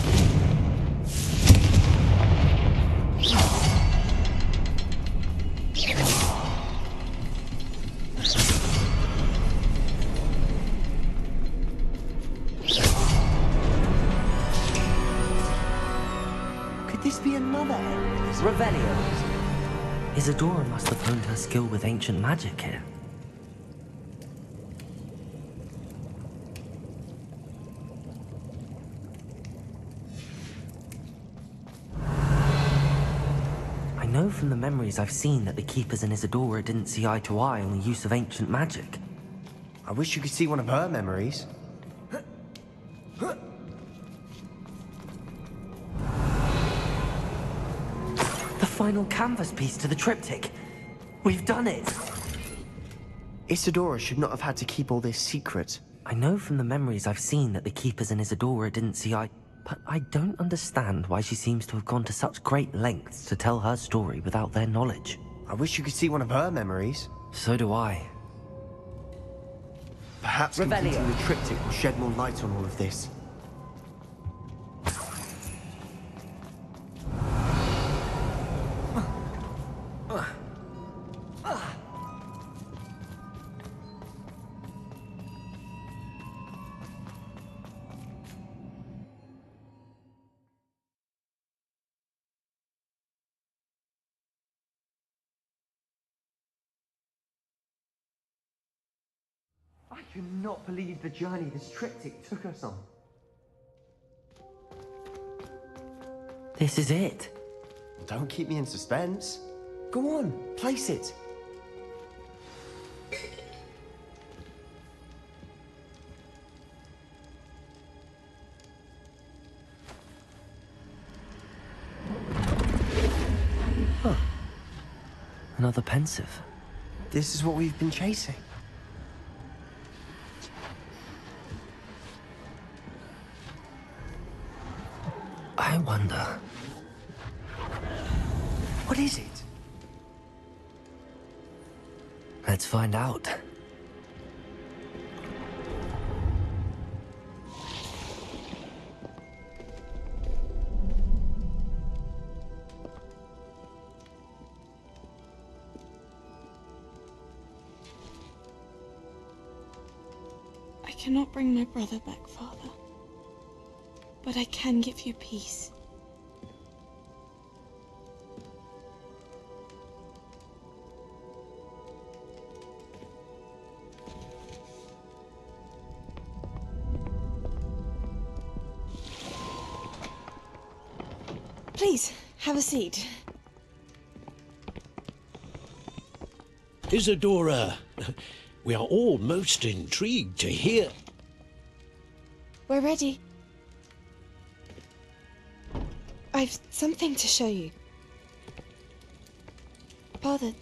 Could this be another area? Revelio. Isadora must have honed her skill with ancient magic here. I know from the memories I've seen that the Keepers and Isadora didn't see eye to eye on the use of ancient magic. I wish you could see one of her memories. The final canvas piece to the triptych. We've done it! Isadora should not have had to keep all this secret. I know from the memories I've seen that the Keepers and Isadora didn't see eye... But I don't understand why she seems to have gone to such great lengths to tell her story without their knowledge. I wish you could see one of her memories. So do I. Perhaps completing the triptych will shed more light on all of this. I cannot believe the journey this triptych took us on. This is it. Don't keep me in suspense. Go on, place it. Huh. Another pensive. This is what we've been chasing. I wonder... What is it? Let's find out. I cannot bring my brother back, Father. But I can give you peace. Please, have a seat. Isadora, we are all most intrigued to hear. We're ready. I've something to show you. Father,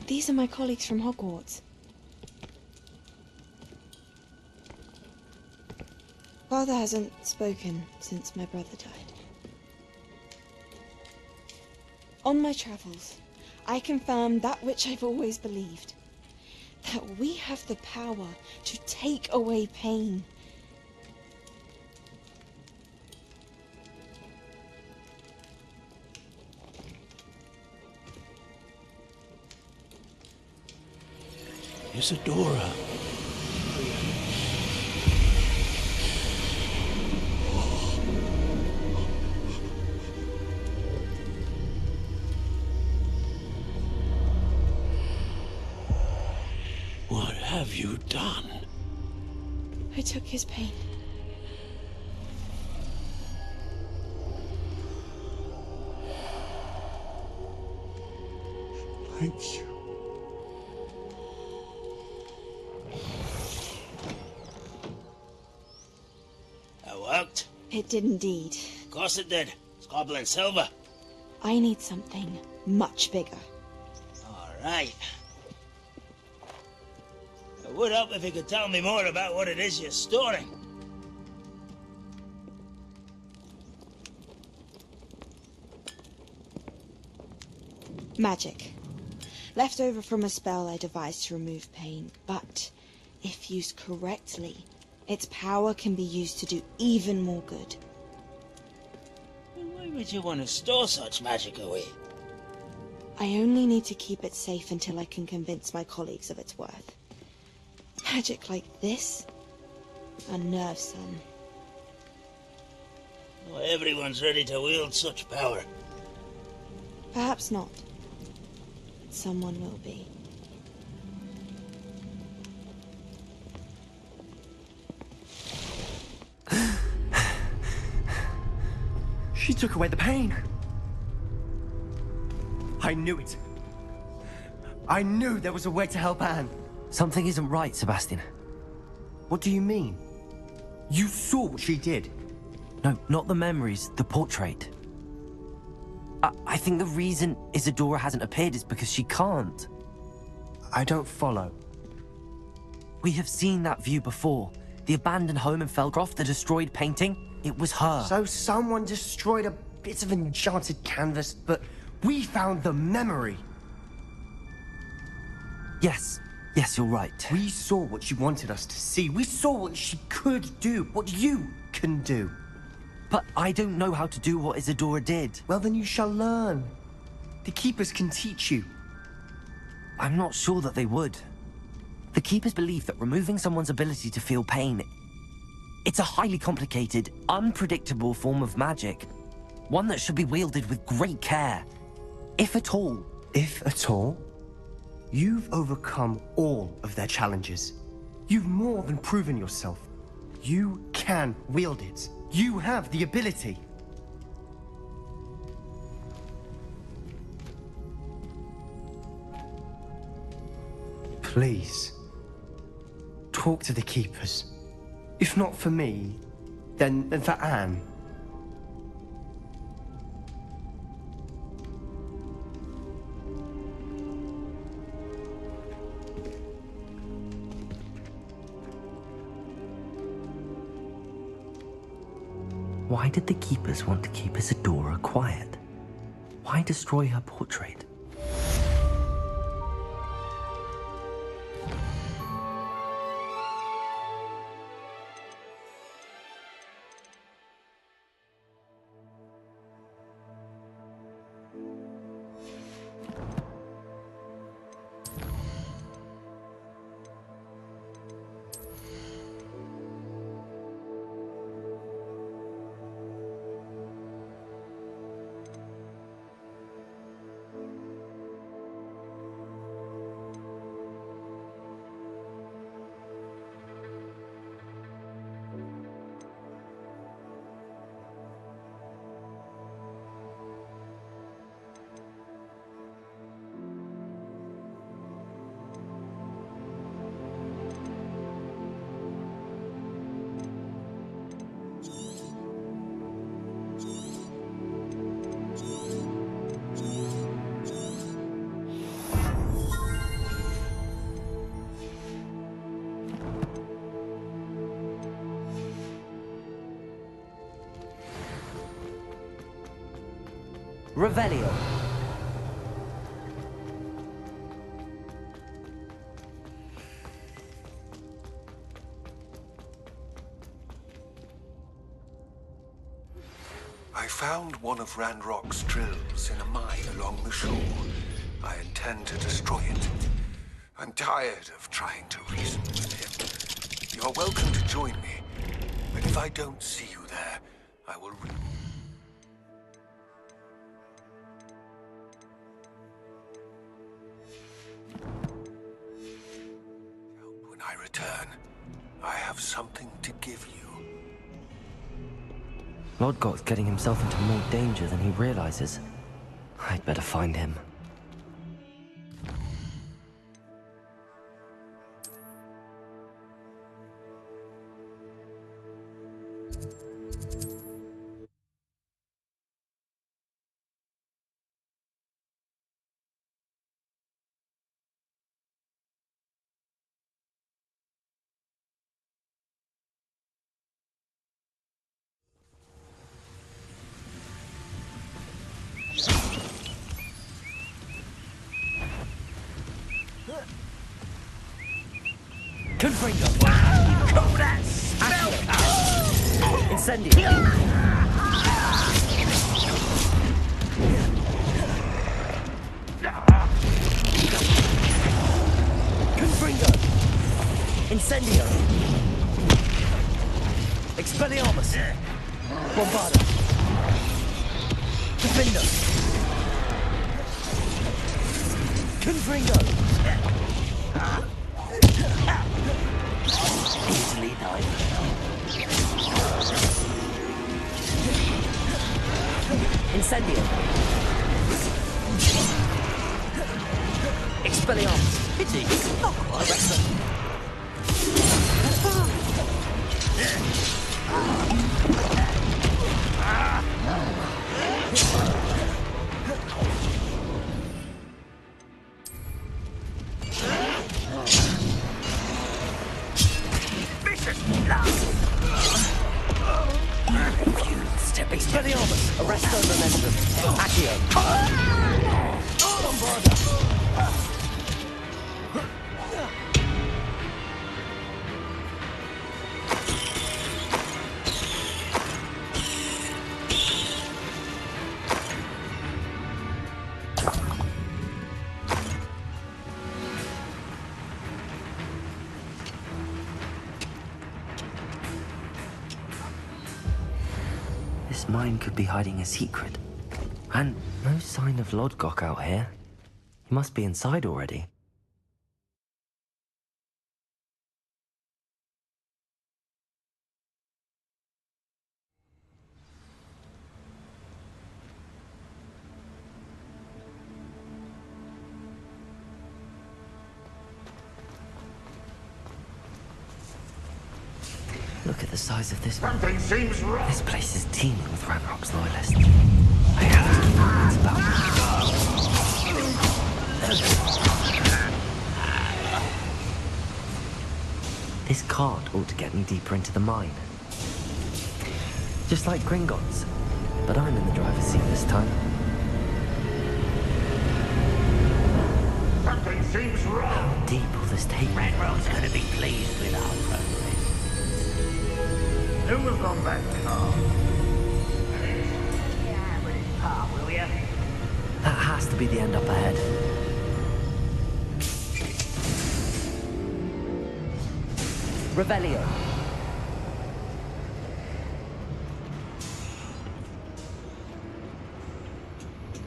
these are my colleagues from Hogwarts. Father hasn't spoken since my brother died. On my travels, I confirmed that which I've always believed. That we have the power to take away pain. Isadora. you done? I took his pain. Thank you. That worked? It did indeed. Of course it did. It's goblin silver. I need something much bigger. All right. It would help if you could tell me more about what it is you're storing. Magic. Left over from a spell I devised to remove pain, but if used correctly, its power can be used to do even more good. Why would you want to store such magic away? I only need to keep it safe until I can convince my colleagues of its worth. Magic like this? Unnerves some. Not everyone's ready to wield such power. Perhaps not. But someone will be. She took away the pain. I knew it. I knew there was a way to help Anne. Something isn't right, Sebastian. What do you mean? You saw what she did. No, not the memories, the portrait. I think the reason Isadora hasn't appeared is because she can't. I don't follow. We have seen that view before. The abandoned home in Felcroft, the destroyed painting. It was her. So someone destroyed a bit of enchanted canvas, but we found the memory. Yes, you're right. We saw what she wanted us to see. We saw what she could do, what you can do. But I don't know how to do what Isadora did. Well, then you shall learn. The Keepers can teach you. I'm not sure that they would. The Keepers believe that removing someone's ability to feel pain, it's a highly complicated, unpredictable form of magic. One that should be wielded with great care. If at all. If at all? You've overcome all of their challenges. You've more than proven yourself. You can wield it. You have the ability. Please, talk to the Keepers. If not for me, then for Anne. Why did the Keepers want to keep Isadora quiet? Why destroy her portrait? Revelio. I found one of Ranrock's drills in a mine along the shore. I intend to destroy it. I'm tired of trying to reason with him. You're welcome to join me, but if I don't see you there, I will when I return, I have something to give you. Lodgok's getting himself into more danger than he realizes. I'd better find him. Confringo! Call that spell cast! Incendio! Confringo! Incendio! Expelliarmus! Bombarda! Defender! Confringo! Easily done. Incendio. Expelliarmus. Pity. Not quite. Arrested. Expelliarmus, Arresto Momentum, Accio. Bombarda. This mine could be hiding a secret. And no sign of Lodgok out here. He must be inside already. Look at the size of this. Something seems wrong. This place is teeming with Ranrock's loyalists. I have to know what it's about. This cart ought to get me deeper into the mine. Just like Gringotts, but I'm in the driver's seat this time. Something seems wrong. How deep will this take me? Ranrock's gonna be pleased with our progress. Who was on that car? Yeah, with his part, will ya? That has to be the end up ahead. Revelio.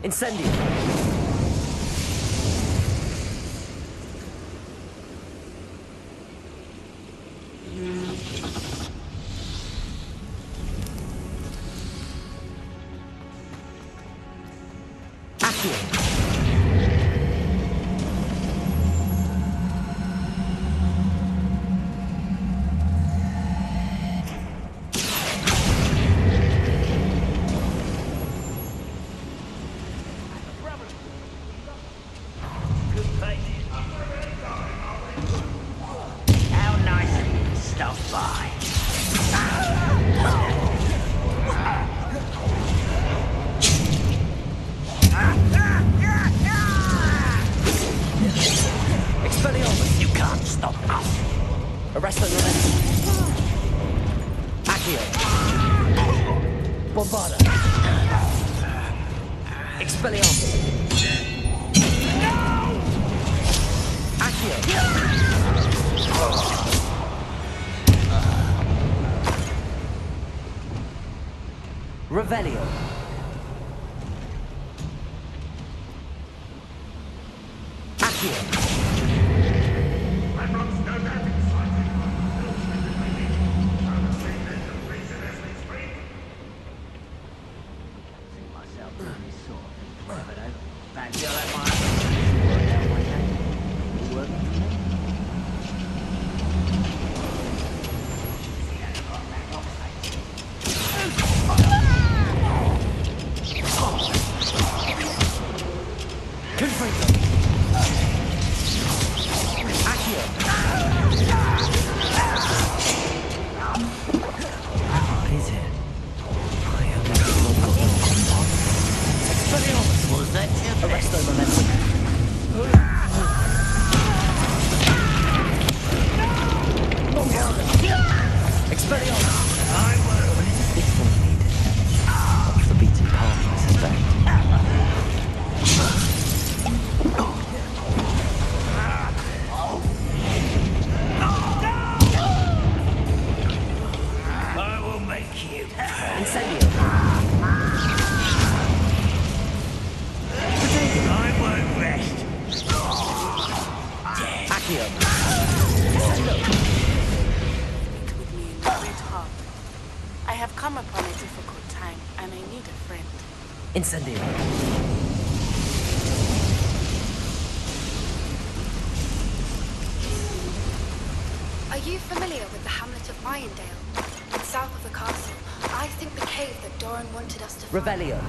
Incendio. How nicely stuffed by. Expelliarmus. You can't stop us. Arresto Momentum. Accio. Bombarda. Expelliarmus. Accio. Revelio. Accio. Ranrock's no doubt inside. Arresto momentum. Expelliarmus! I will. This one needed. Off the beaten path, I suspect. I will make you. Incendio. I won't rest. Great heart. I have come upon a difficult time, and I need a friend. Incendio. Are you familiar with the hamlet of Irondale? It's south of the castle. I think the cave that Doran wanted us to find. Revelio.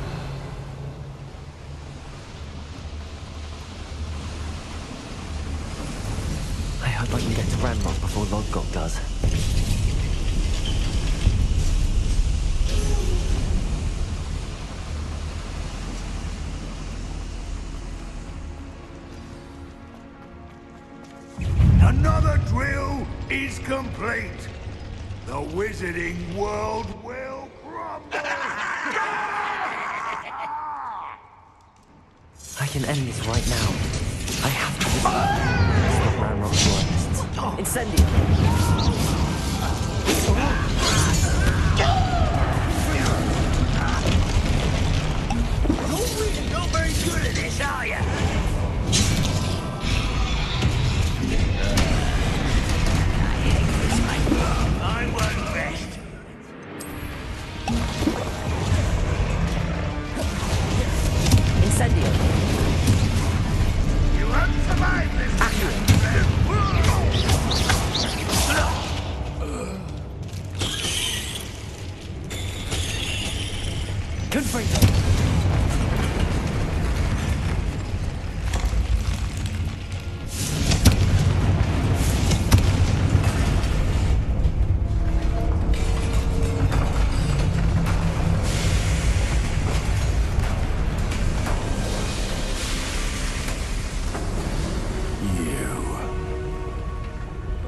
I hope I can get to Ranrock before Lodgok does. Another drill is complete. The wizarding world will crumble. I can end this right now. I have to stop Ranrock's loyalists. Incendio! You're not very good at this, are you? I won't rest. Incendio! You won't survive this. Confringo!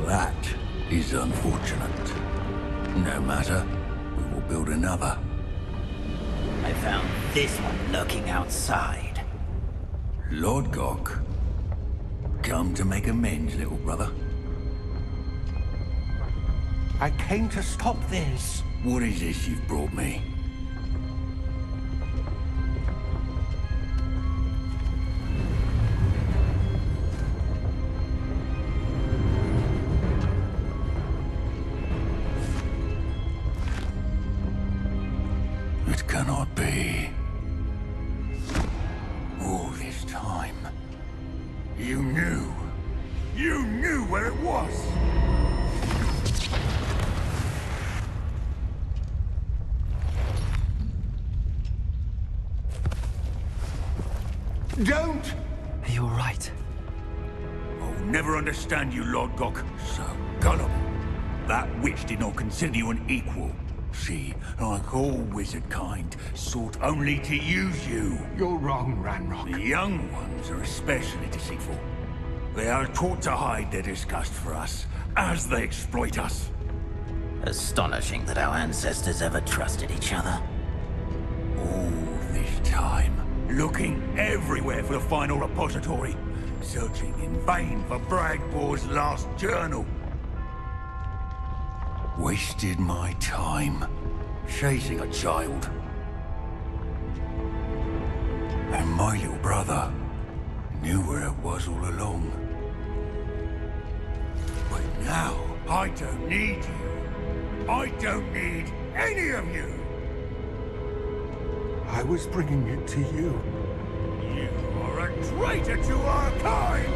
That is unfortunate. No matter, we will build another. I found this one lurking outside. Lord Gok, come to make amends, little brother. I came to stop this. What is this you've brought me? It cannot be. All this time, you knew. You knew where it was. Don't! You're right. I'll never understand you, Lord Gok. So gullible. That witch did not consider you an equal. She, like all wizard kind, sought only to use you. You're wrong, Ranrock. The young ones are especially deceitful. They are taught to hide their disgust for us, as they exploit us. Astonishing that our ancestors ever trusted each other. All this time, looking everywhere for the final repository, searching in vain for Bragbor's last journal. Wasted my time, chasing a child. And my little brother knew where it was all along. But now, I don't need you. I don't need any of you. I was bringing it to you. You are a traitor to our kind!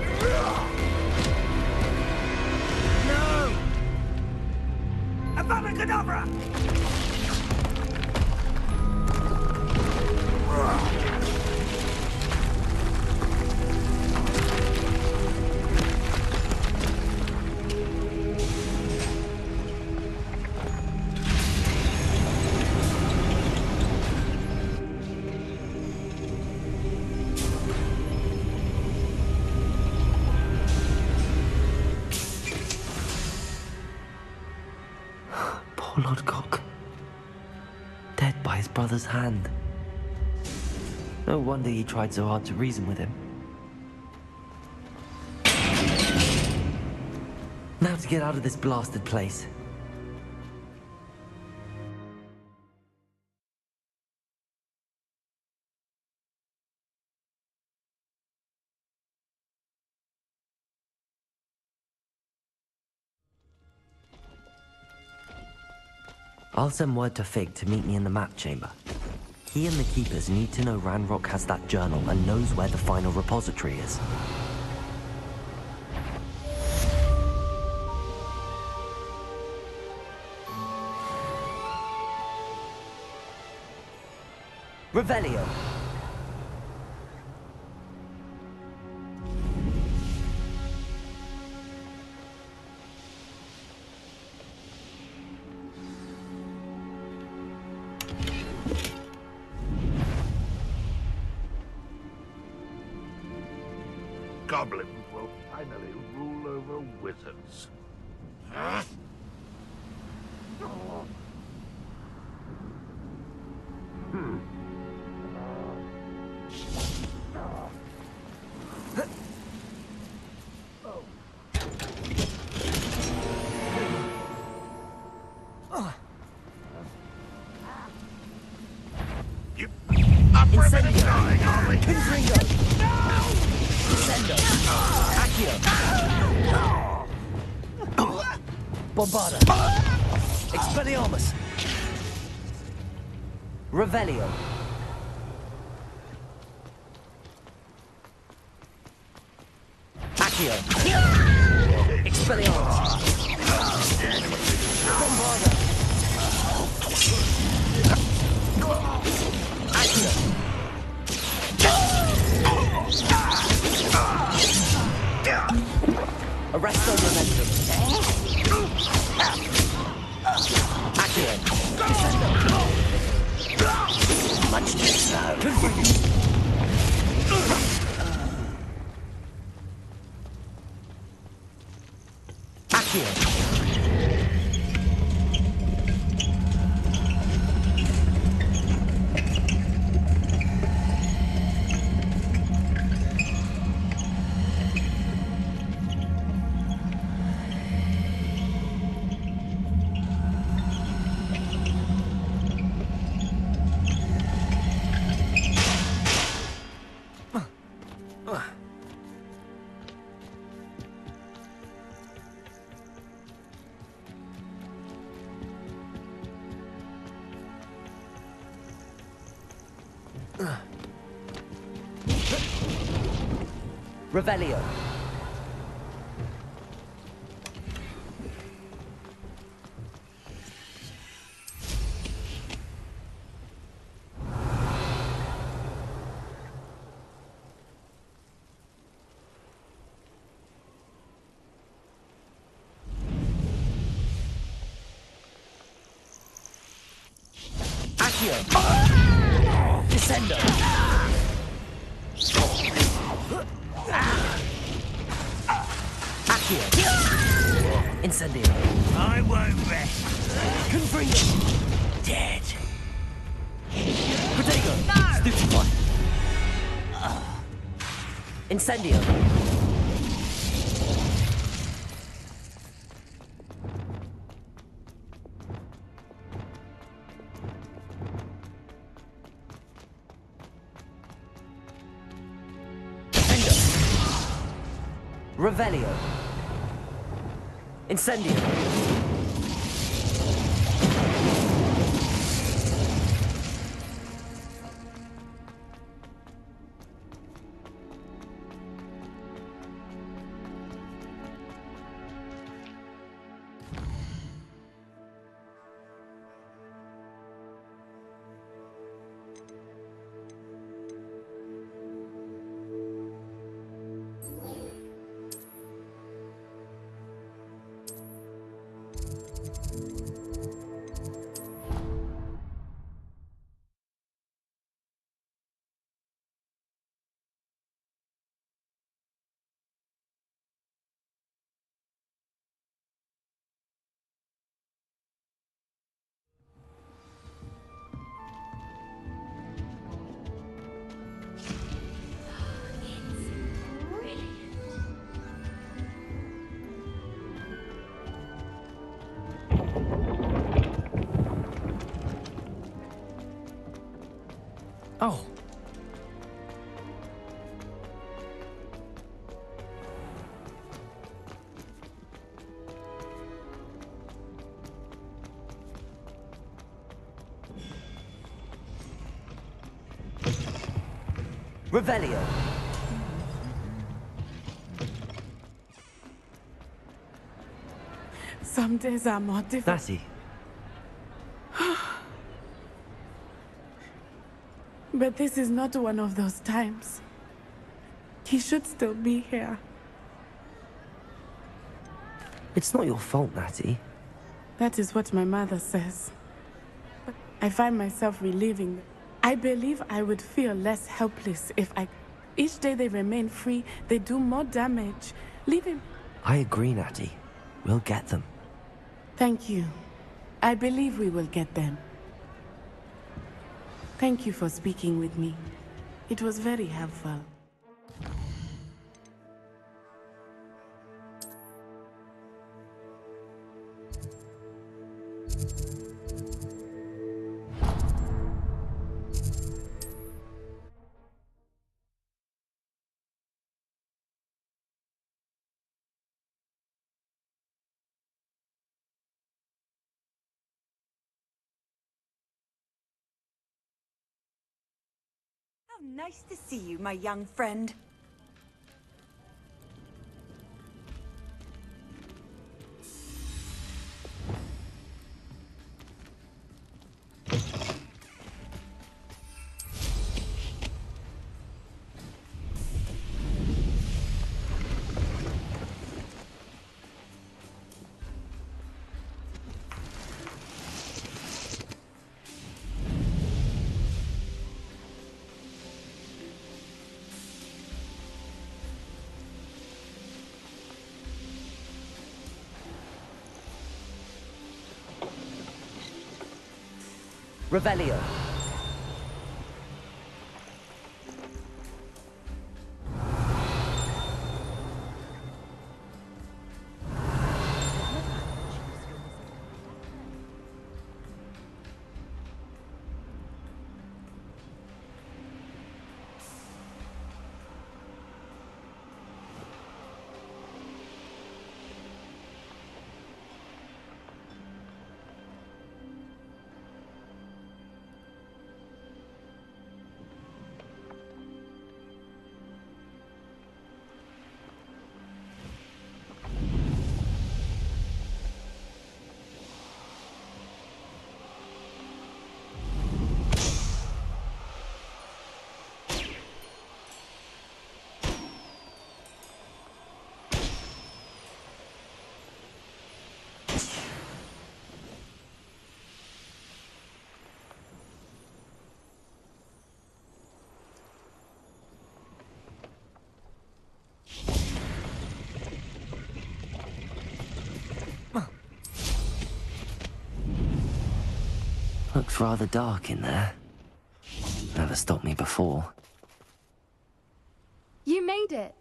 No! Avada Kedavra! Lodgok. Dead by his brother's hand. No wonder he tried so hard to reason with him. Now to get out of this blasted place. I'll send word to Fig to meet me in the map chamber. He and the Keepers need to know Ranrock has that journal and knows where the final repository is. Revelio! Goblins will finally rule over wizards. Bombarda! Expelliarmus! Revelio! Accio! Expelliarmus! Bombarda! Accio! Arresto momentum! Accio! Much too slow. Accio! Revelio. Accio. Descendo. Accio. Incendio. I won't rest. Confringo. Dead. Protego. Stupefy. Incendio. Revelio. Incendio. Revelio. Some days are more difficult. Natty. But this is not one of those times. He should still be here. It's not your fault, Natty. That is what my mother says. But I find myself reliving. I believe I would feel less helpless if I... Each day they remain free, they do more damage. Leave him. I agree, Natty. We'll get them. Thank you. I believe we will get them. Thank you for speaking with me. It was very helpful. How nice to see you, my young friend. Revelio. Looks rather dark in there. Never stopped me before. You made it.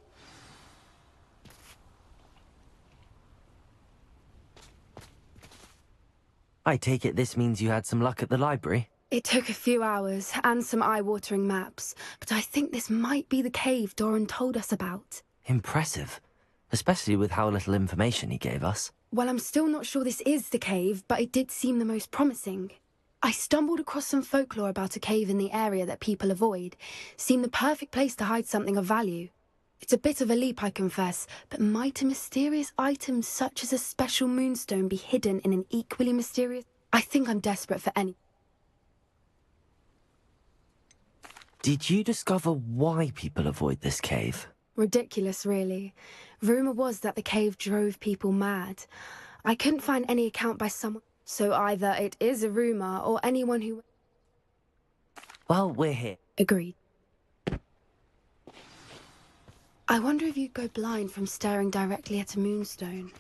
I take it this means you had some luck at the library? It took a few hours and some eye-watering maps, but I think this might be the cave Doran told us about. Impressive. Especially with how little information he gave us. Well, I'm still not sure this is the cave, but it did seem the most promising. I stumbled across some folklore about a cave in the area that people avoid. Seemed the perfect place to hide something of value. It's a bit of a leap, I confess, but might a mysterious item such as a special moonstone be hidden in an equally mysterious... I think I'm desperate for any... Did you discover why people avoid this cave? Ridiculous, really. Rumour was that the cave drove people mad. I couldn't find any account by someone... So either it is a rumour or anyone who... Well, we're here. Agreed. I wonder if you'd go blind from staring directly at a moonstone.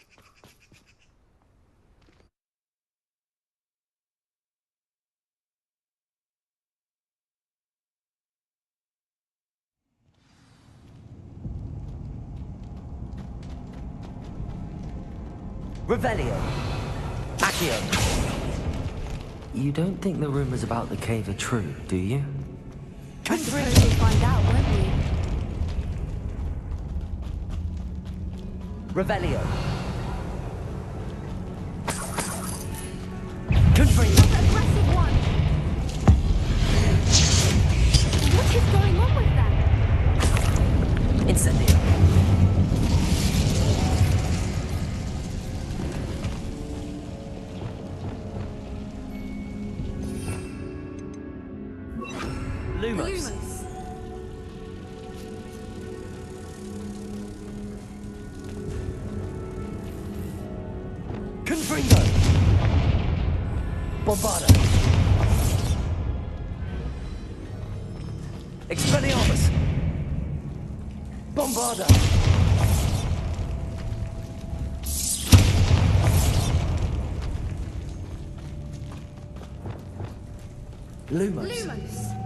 Revelio. Accio. You don't think the rumors about the cave are true, do you? I suppose we'll find out, won't we? Revelio. Aggressive one! What is going on with them? Gringo! Bombarda! Expelliarmus! Bombarda! Lumos.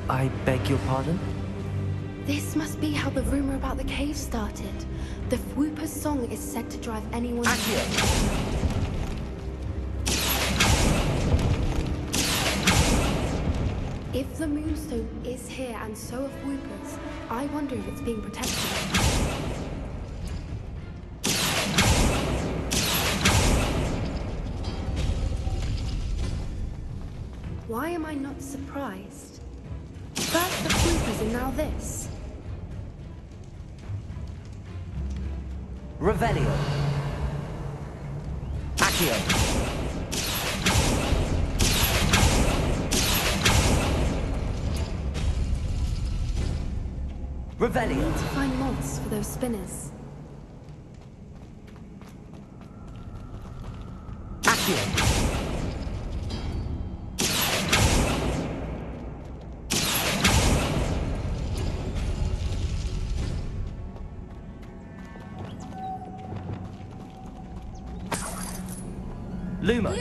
I beg your pardon? This must be how the rumor about the cave started. The Whooper's song is said to drive anyone... If the Moonstone is here and so are Whoopers, I wonder if it's being protected. Why am I not surprised? First the Whoopers and now this. Revelio. Accio. Revelio. I need to find moths for those spinners. Accio. Lumos.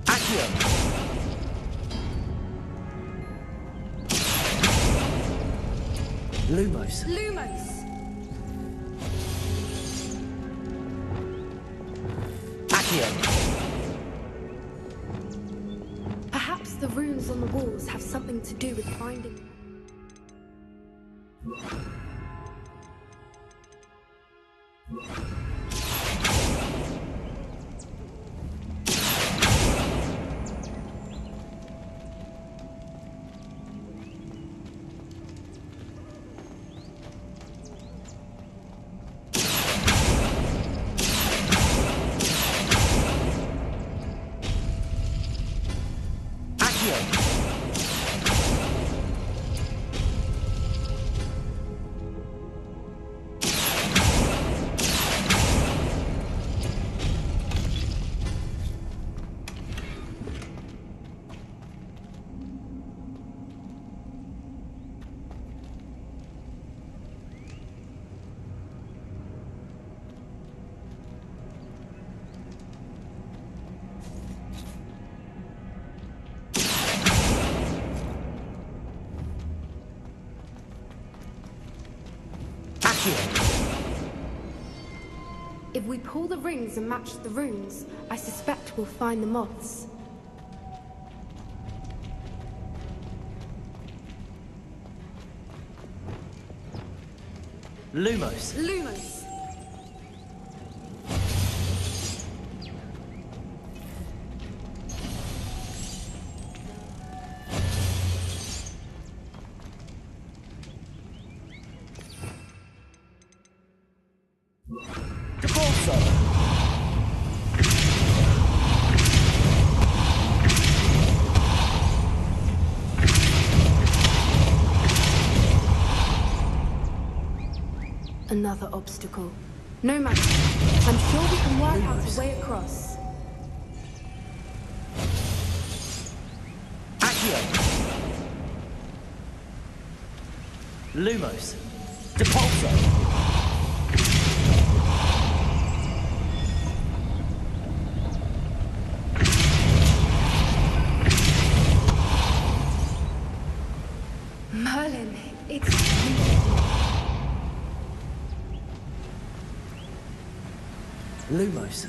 Accio. Lumos. Accio. Perhaps the runes on the walls have something to do with finding... If we pull the rings and match the runes, I suspect we'll find the moths. Lumos. Another obstacle. No matter. I'm sure we can work out a way across. Accio. Lumos. Depulso. Lumos.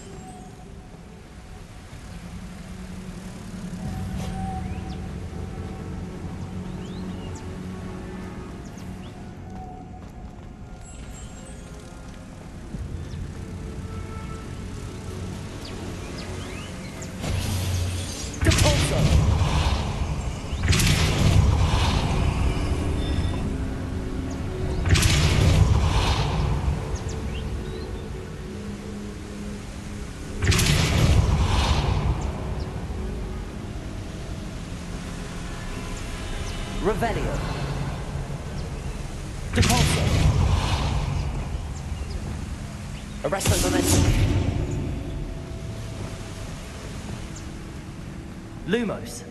Revelio. Depulso. Arresto momentum. Lumos.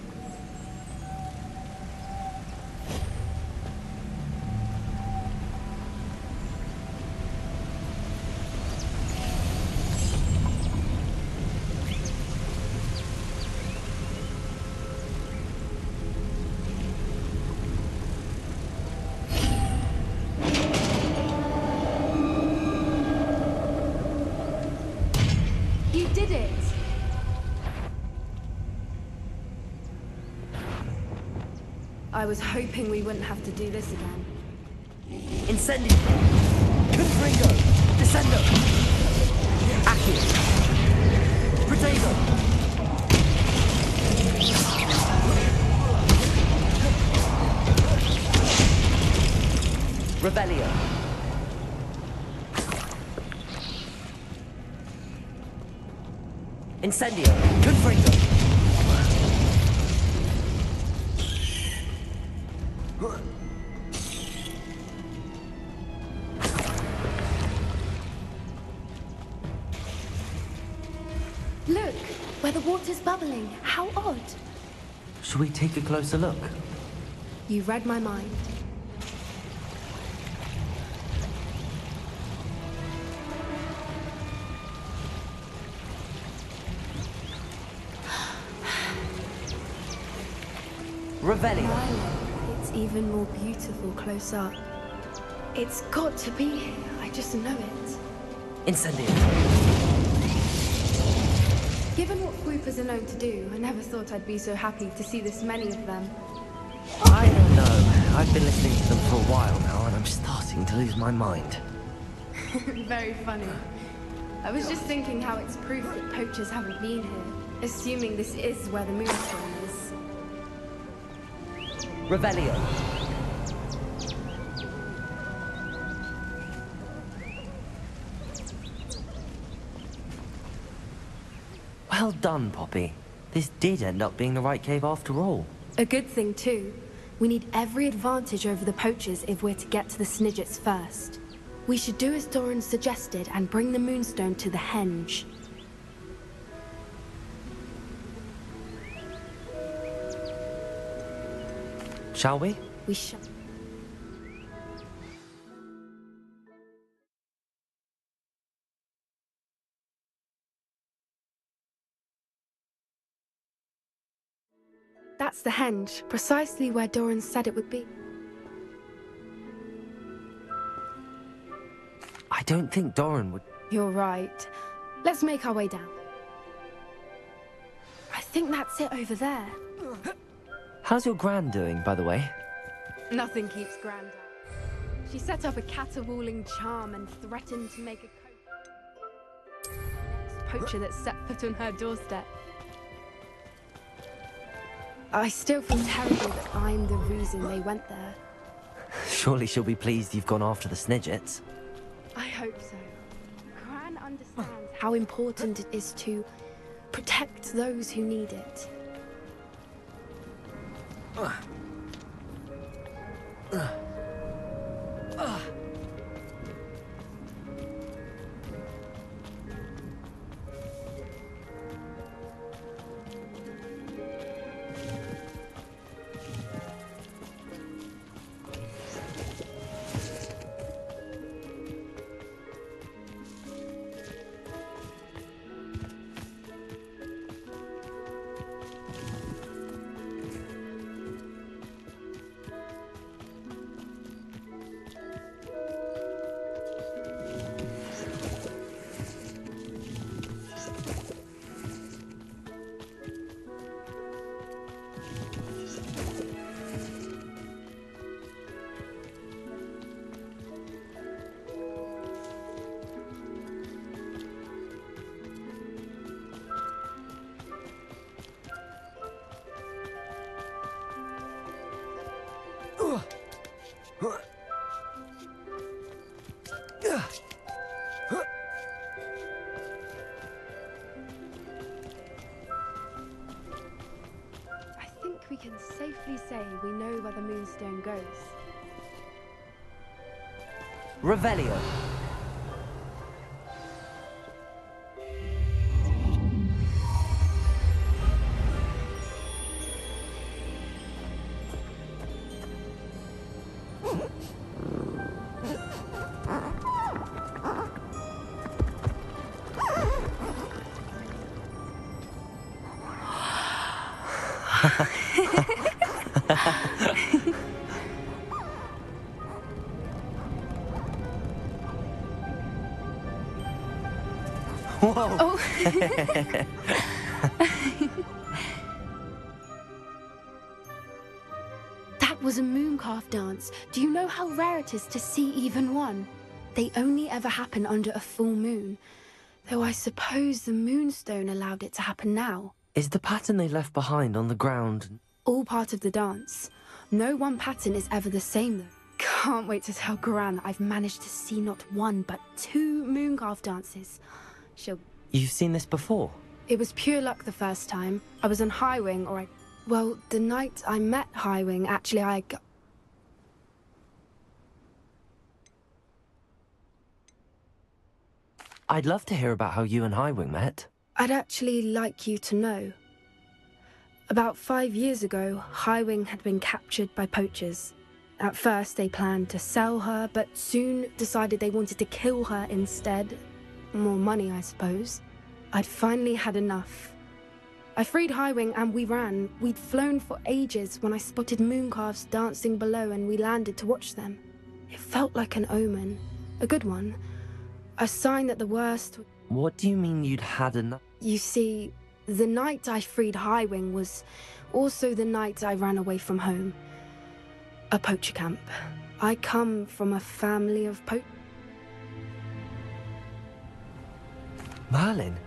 You did it! I was hoping we wouldn't have to do this again. Incendio. Confringo. Descendo. Accio. Protego. Revelio. Incendio. Confringo. Look, where the water's bubbling. How odd. Shall we take a closer look? You read my mind. Revelio. It's even more beautiful close up. It's got to be here. I just know it. Incendio. Given what swoopers are known to do, I never thought I'd be so happy to see this many of them. I don't know. I've been listening to them for a while now, and I'm starting to lose my mind. Very funny. I was just thinking how it's proof that poachers haven't been here, assuming this is where the moonstone is. Revelio. Well done, Poppy. This did end up being the right cave after all. A good thing, too. We need every advantage over the poachers if we're to get to the Snidgets first. We should do as Doran suggested and bring the moonstone to the henge. Shall we? We shall. That's the henge, precisely where Doran said it would be. I don't think Doran would... You're right. Let's make our way down. I think that's it over there. How's your gran doing, by the way? Nothing keeps Grand out. She set up a caterwauling charm and threatened to make a coat. Next poacher that set foot on her doorstep. I still feel terrible that I'm the reason they went there. Surely she'll be pleased you've gone after the Snidgets. I hope so. Gran understands how important it is to protect those who need it. can safely say we know where the Moonstone goes. Revelio. Whoa! Oh. That was a mooncalf dance. Do you know how rare it is to see even one? They only ever happen under a full moon. Though I suppose the Moonstone allowed it to happen now. Is the pattern they left behind on the ground? All part of the dance. No one pattern is ever the same though. Can't wait to tell Gran I've managed to see not one but 2 mooncalf dances. You've seen this before? It was pure luck the first time. I was on Highwing, well, the night I met Highwing, actually I'd love to hear about how you and Highwing met. I'd actually like you to know. About 5 years ago, Highwing had been captured by poachers. At first, they planned to sell her, but soon decided they wanted to kill her instead. More money, I suppose. I'd finally had enough. I freed Highwing and we ran. We'd flown for ages when I spotted mooncalves dancing below and we landed to watch them. It felt like an omen. A good one. A sign that the worst... What do you mean you'd had enough? You see, the night I freed Highwing was also the night I ran away from home. A poacher camp. I come from a family of Merlin?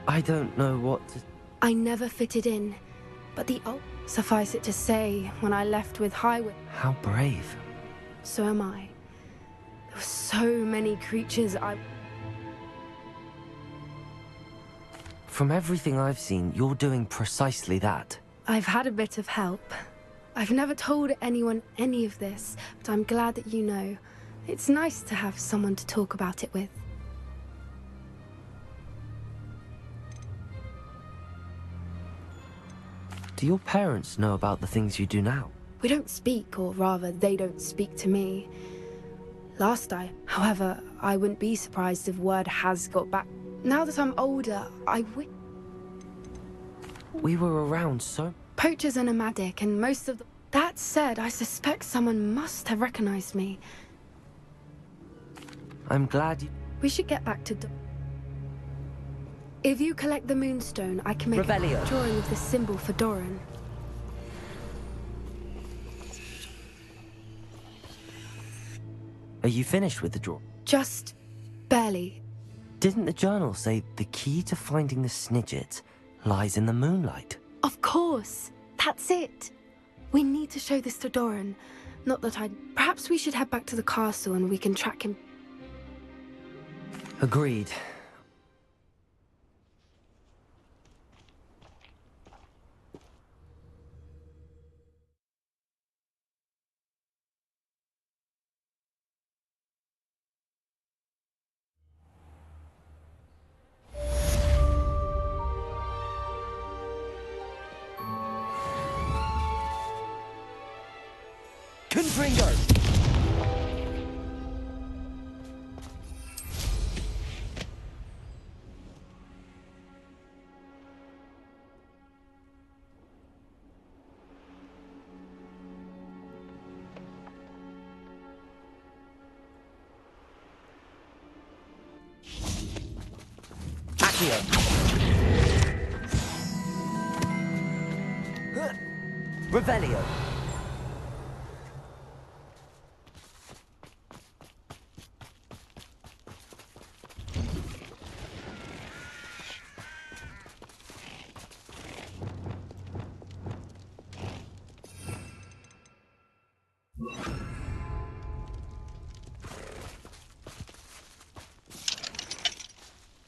I don't know what to... I never fitted in, but suffice it to say, when I left with Highwing... How brave. So am I. There were so many creatures From everything I've seen, you're doing precisely that. I've had a bit of help. I've never told anyone any of this, but I'm glad that you know. It's nice to have someone to talk about it with. Do your parents know about the things you do now? We don't speak, or rather, they don't speak to me. However, I wouldn't be surprised if word has got back. Now that I'm older, We were around so... Poachers are nomadic, and most of the... That said, I suspect someone must have recognized me. I'm glad you... We should get back to... If you collect the Moonstone, I can make Revelio. a drawing of the symbol for Doran. Are you finished with the draw? Just... barely. Didn't the journal say the key to finding the Snidget lies in the moonlight? Of course! That's it! We need to show this to Doran. Not that Perhaps we should head back to the castle and we can track him. Agreed. Confringo! Accio! Revelio!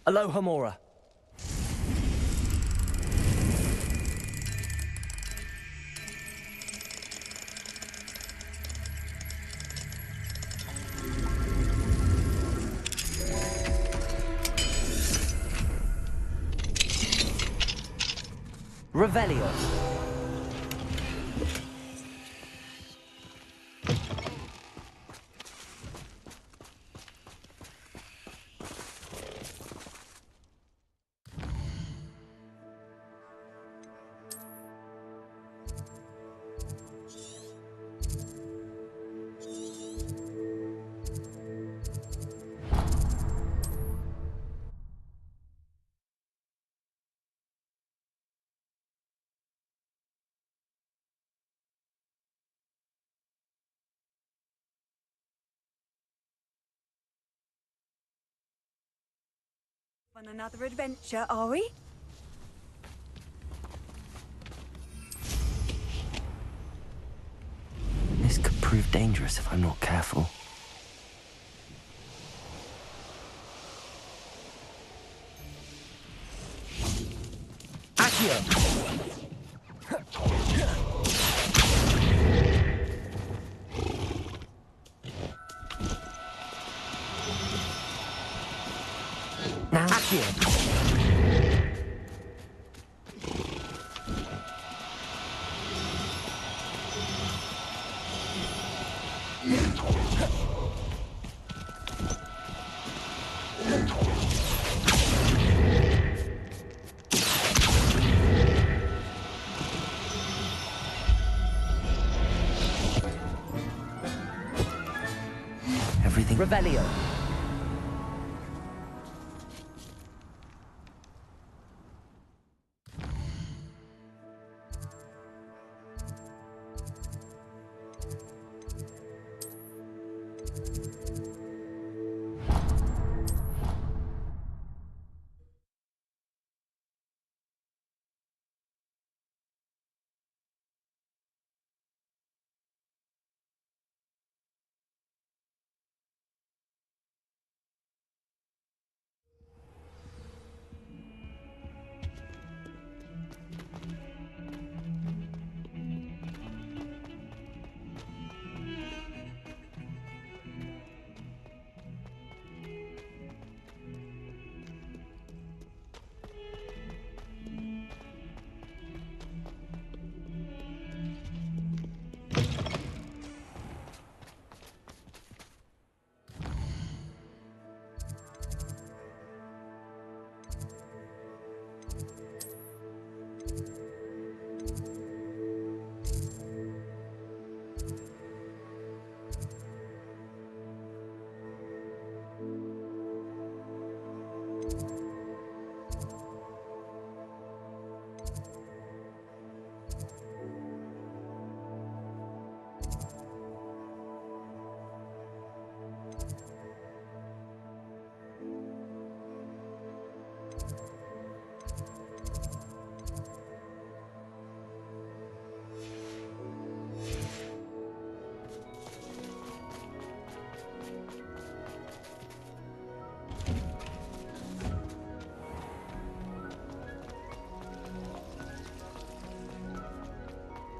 Aloha Mora. Revelio. On another adventure, are we? This could prove dangerous if I'm not careful. Accio! Now, Accio! Everything. Revelio.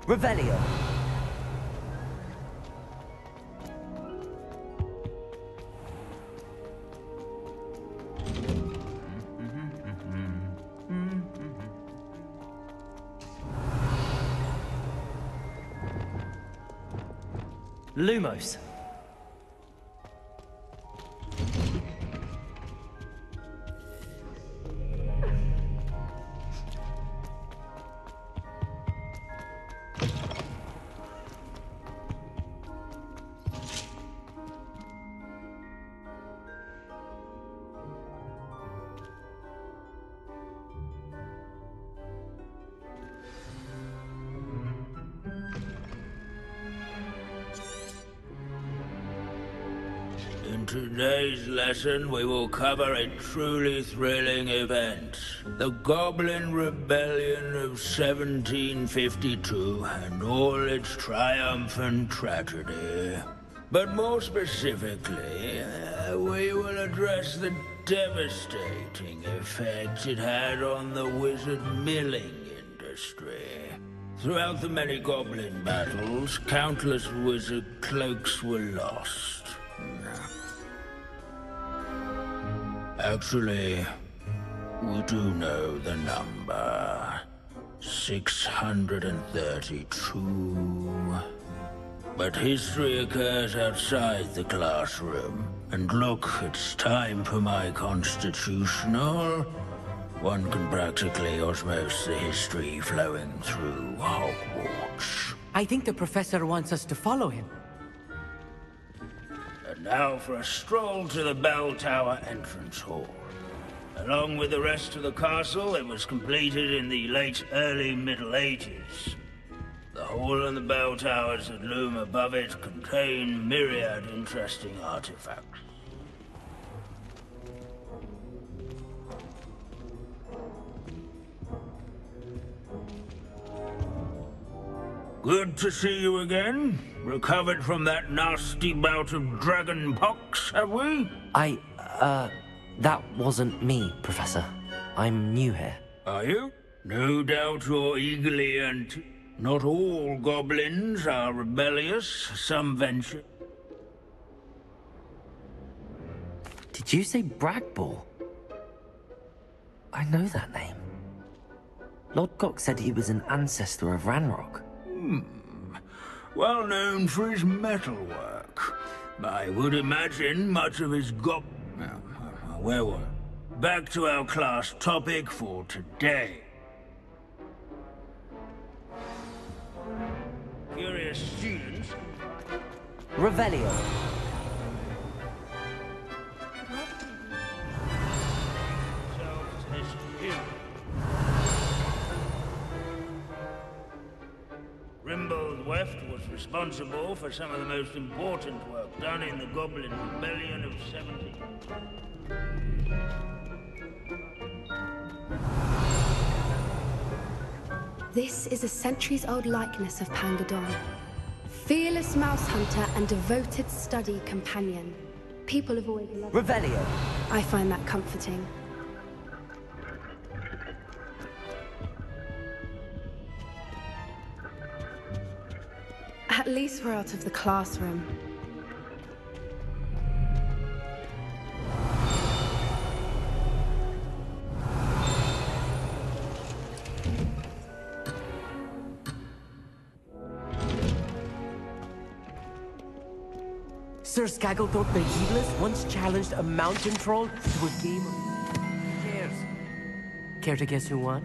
Revelio. Lumos. In today's lesson, we will cover a truly thrilling event. The Goblin Rebellion of 1752 and all its triumphant tragedy. But more specifically, we will address the devastating effect it had on the wizard milling industry. Throughout the many goblin battles, countless wizard cloaks were lost. Actually, we do know the number. 632. But history occurs outside the classroom. And look, it's time for my constitutional. One can practically osmose the history flowing through Hogwarts. I think the professor wants us to follow him. And now for a stroll to the bell tower entrance hall. Along with the rest of the castle, it was completed in the late early Middle Ages. The hall and the bell towers that loom above it contain myriad interesting artifacts. Good to see you again. Recovered from that nasty bout of dragon pox, have we? That wasn't me, Professor. I'm new here. Are you? No doubt you're eagerly and... Not all goblins are rebellious. Some venture... Did you say Bragball? I know that name. Lord Gok said he was an ancestor of Ranrock. Well known for his metalwork. I would imagine much of his where were we? Back to our class topic for today. Curious students. Revelio. Rimbold Weft was responsible for some of the most important work done in the Goblin Rebellion of 70. This is a centuries-old likeness of Pangadon. Fearless mouse hunter and devoted study companion. People have always loved Revelio. I find that comforting. At least we're out of the classroom. Sir Skagglethorpe the Heedless once challenged a mountain troll to a game of chairs. Care to guess who won?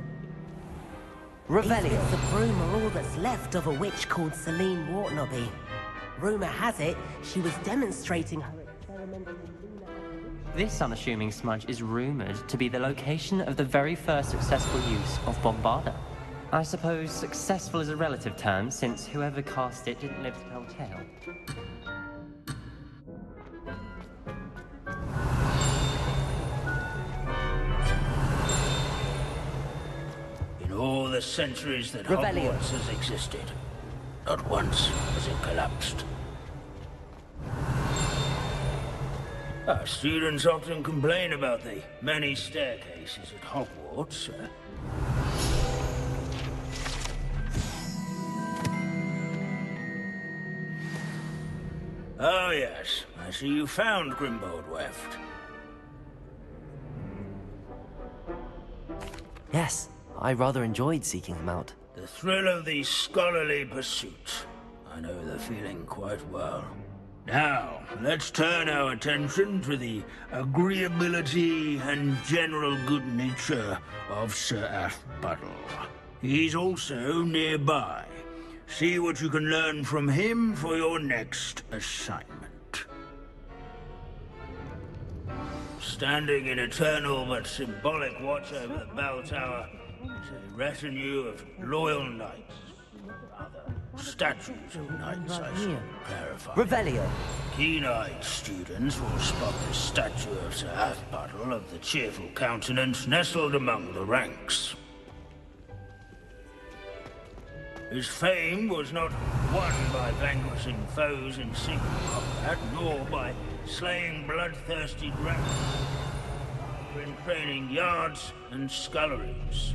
Revelio. These bits of broom are all that's left of a witch called Celine Wartnobby. Rumour has it, she was demonstrating her experimental... This unassuming smudge is rumoured to be the location of the very first successful use of Bombarda. I suppose successful is a relative term, since whoever cast it didn't live to tell tale. In all the centuries that Revelio. Hogwarts has existed, not once has it collapsed. Our students often complain about the many staircases at Hogwarts. Oh yes, I see you found Grimbold Weft. Yes, I rather enjoyed seeking him out. The thrill of the scholarly pursuit. I know the feeling quite well. Now, let's turn our attention to the agreeability and general good nature of Sir Athbuddle. He's also nearby. See what you can learn from him for your next assignment. Standing in eternal but symbolic watch over the bell tower is a retinue of loyal knights. Rather, statues of knights, I should clarify. Revelio. Keen-eyed students will spot the statue of Sir Athbuddle of the cheerful countenance nestled among the ranks. His fame was not won by vanquishing foes in single combat, nor by slaying bloodthirsty dragons, but in training yards and sculleries,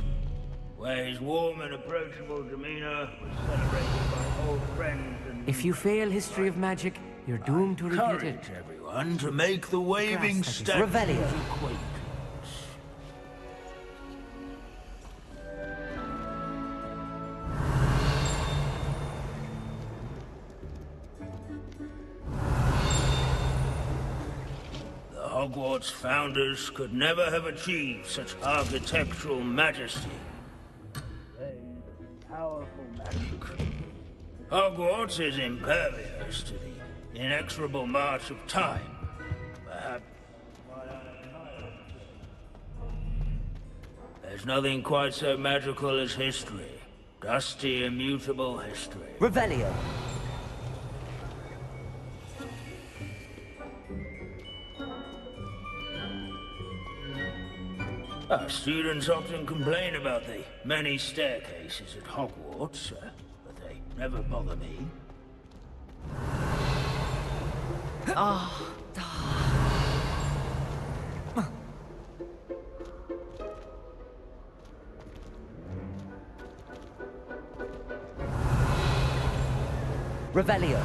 where his warm and approachable demeanor was celebrated by old friends and... If you fail history of magic, you're doomed to repeat it. Encourage everyone to make the waving statues acquaintance. Hogwarts founders could never have achieved such architectural majesty. Powerful magic. Hogwarts is impervious to the inexorable march of time. Perhaps there's nothing quite so magical as history. Dusty, immutable history. Revelio. Our students often complain about the many staircases at Hogwarts, but they never bother me. Ah. Revelio.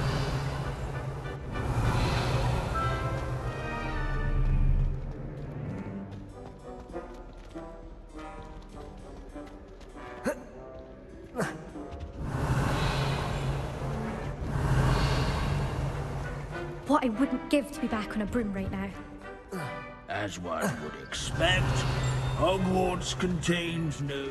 What I wouldn't give to be back on a broom right now. As one would expect, Hogwarts contains no...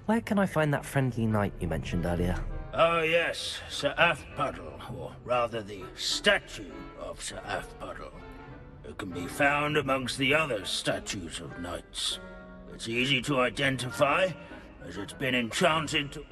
Where can I find that friendly knight you mentioned earlier? Oh yes, Sir Afpuddle, or rather the statue of Sir Afpuddle. It can be found amongst the other statues of knights. It's easy to identify, as it's been enchanted to...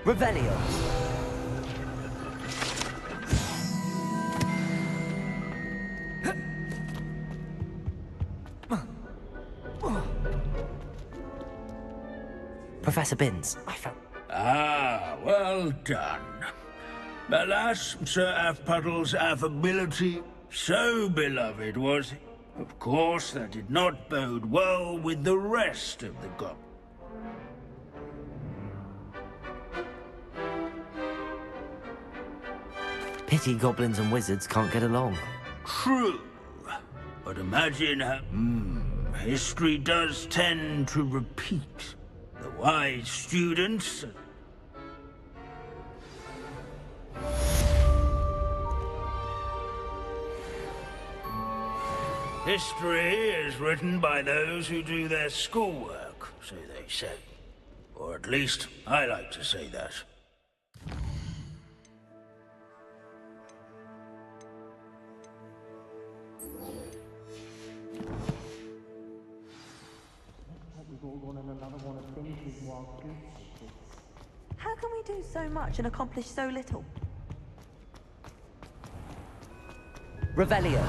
Revelio. Professor Binns, I found... Ah, well done. Alas, Sir Afpuddle's affability, so beloved was he. Of course, that did not bode well with the rest of the goblins. Pity goblins and wizards can't get along. True. But imagine how... history does tend to repeat. The wise students... History is written by those who do their schoolwork, so they say. Or at least, I like to say that. How can we do so much and accomplish so little? Revelio.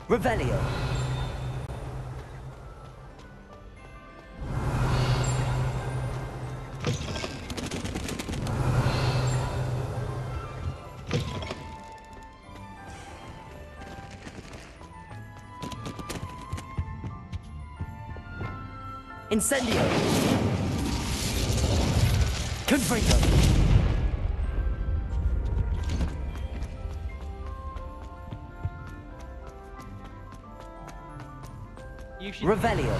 Revelio. Incendio. Confringo. Revelio.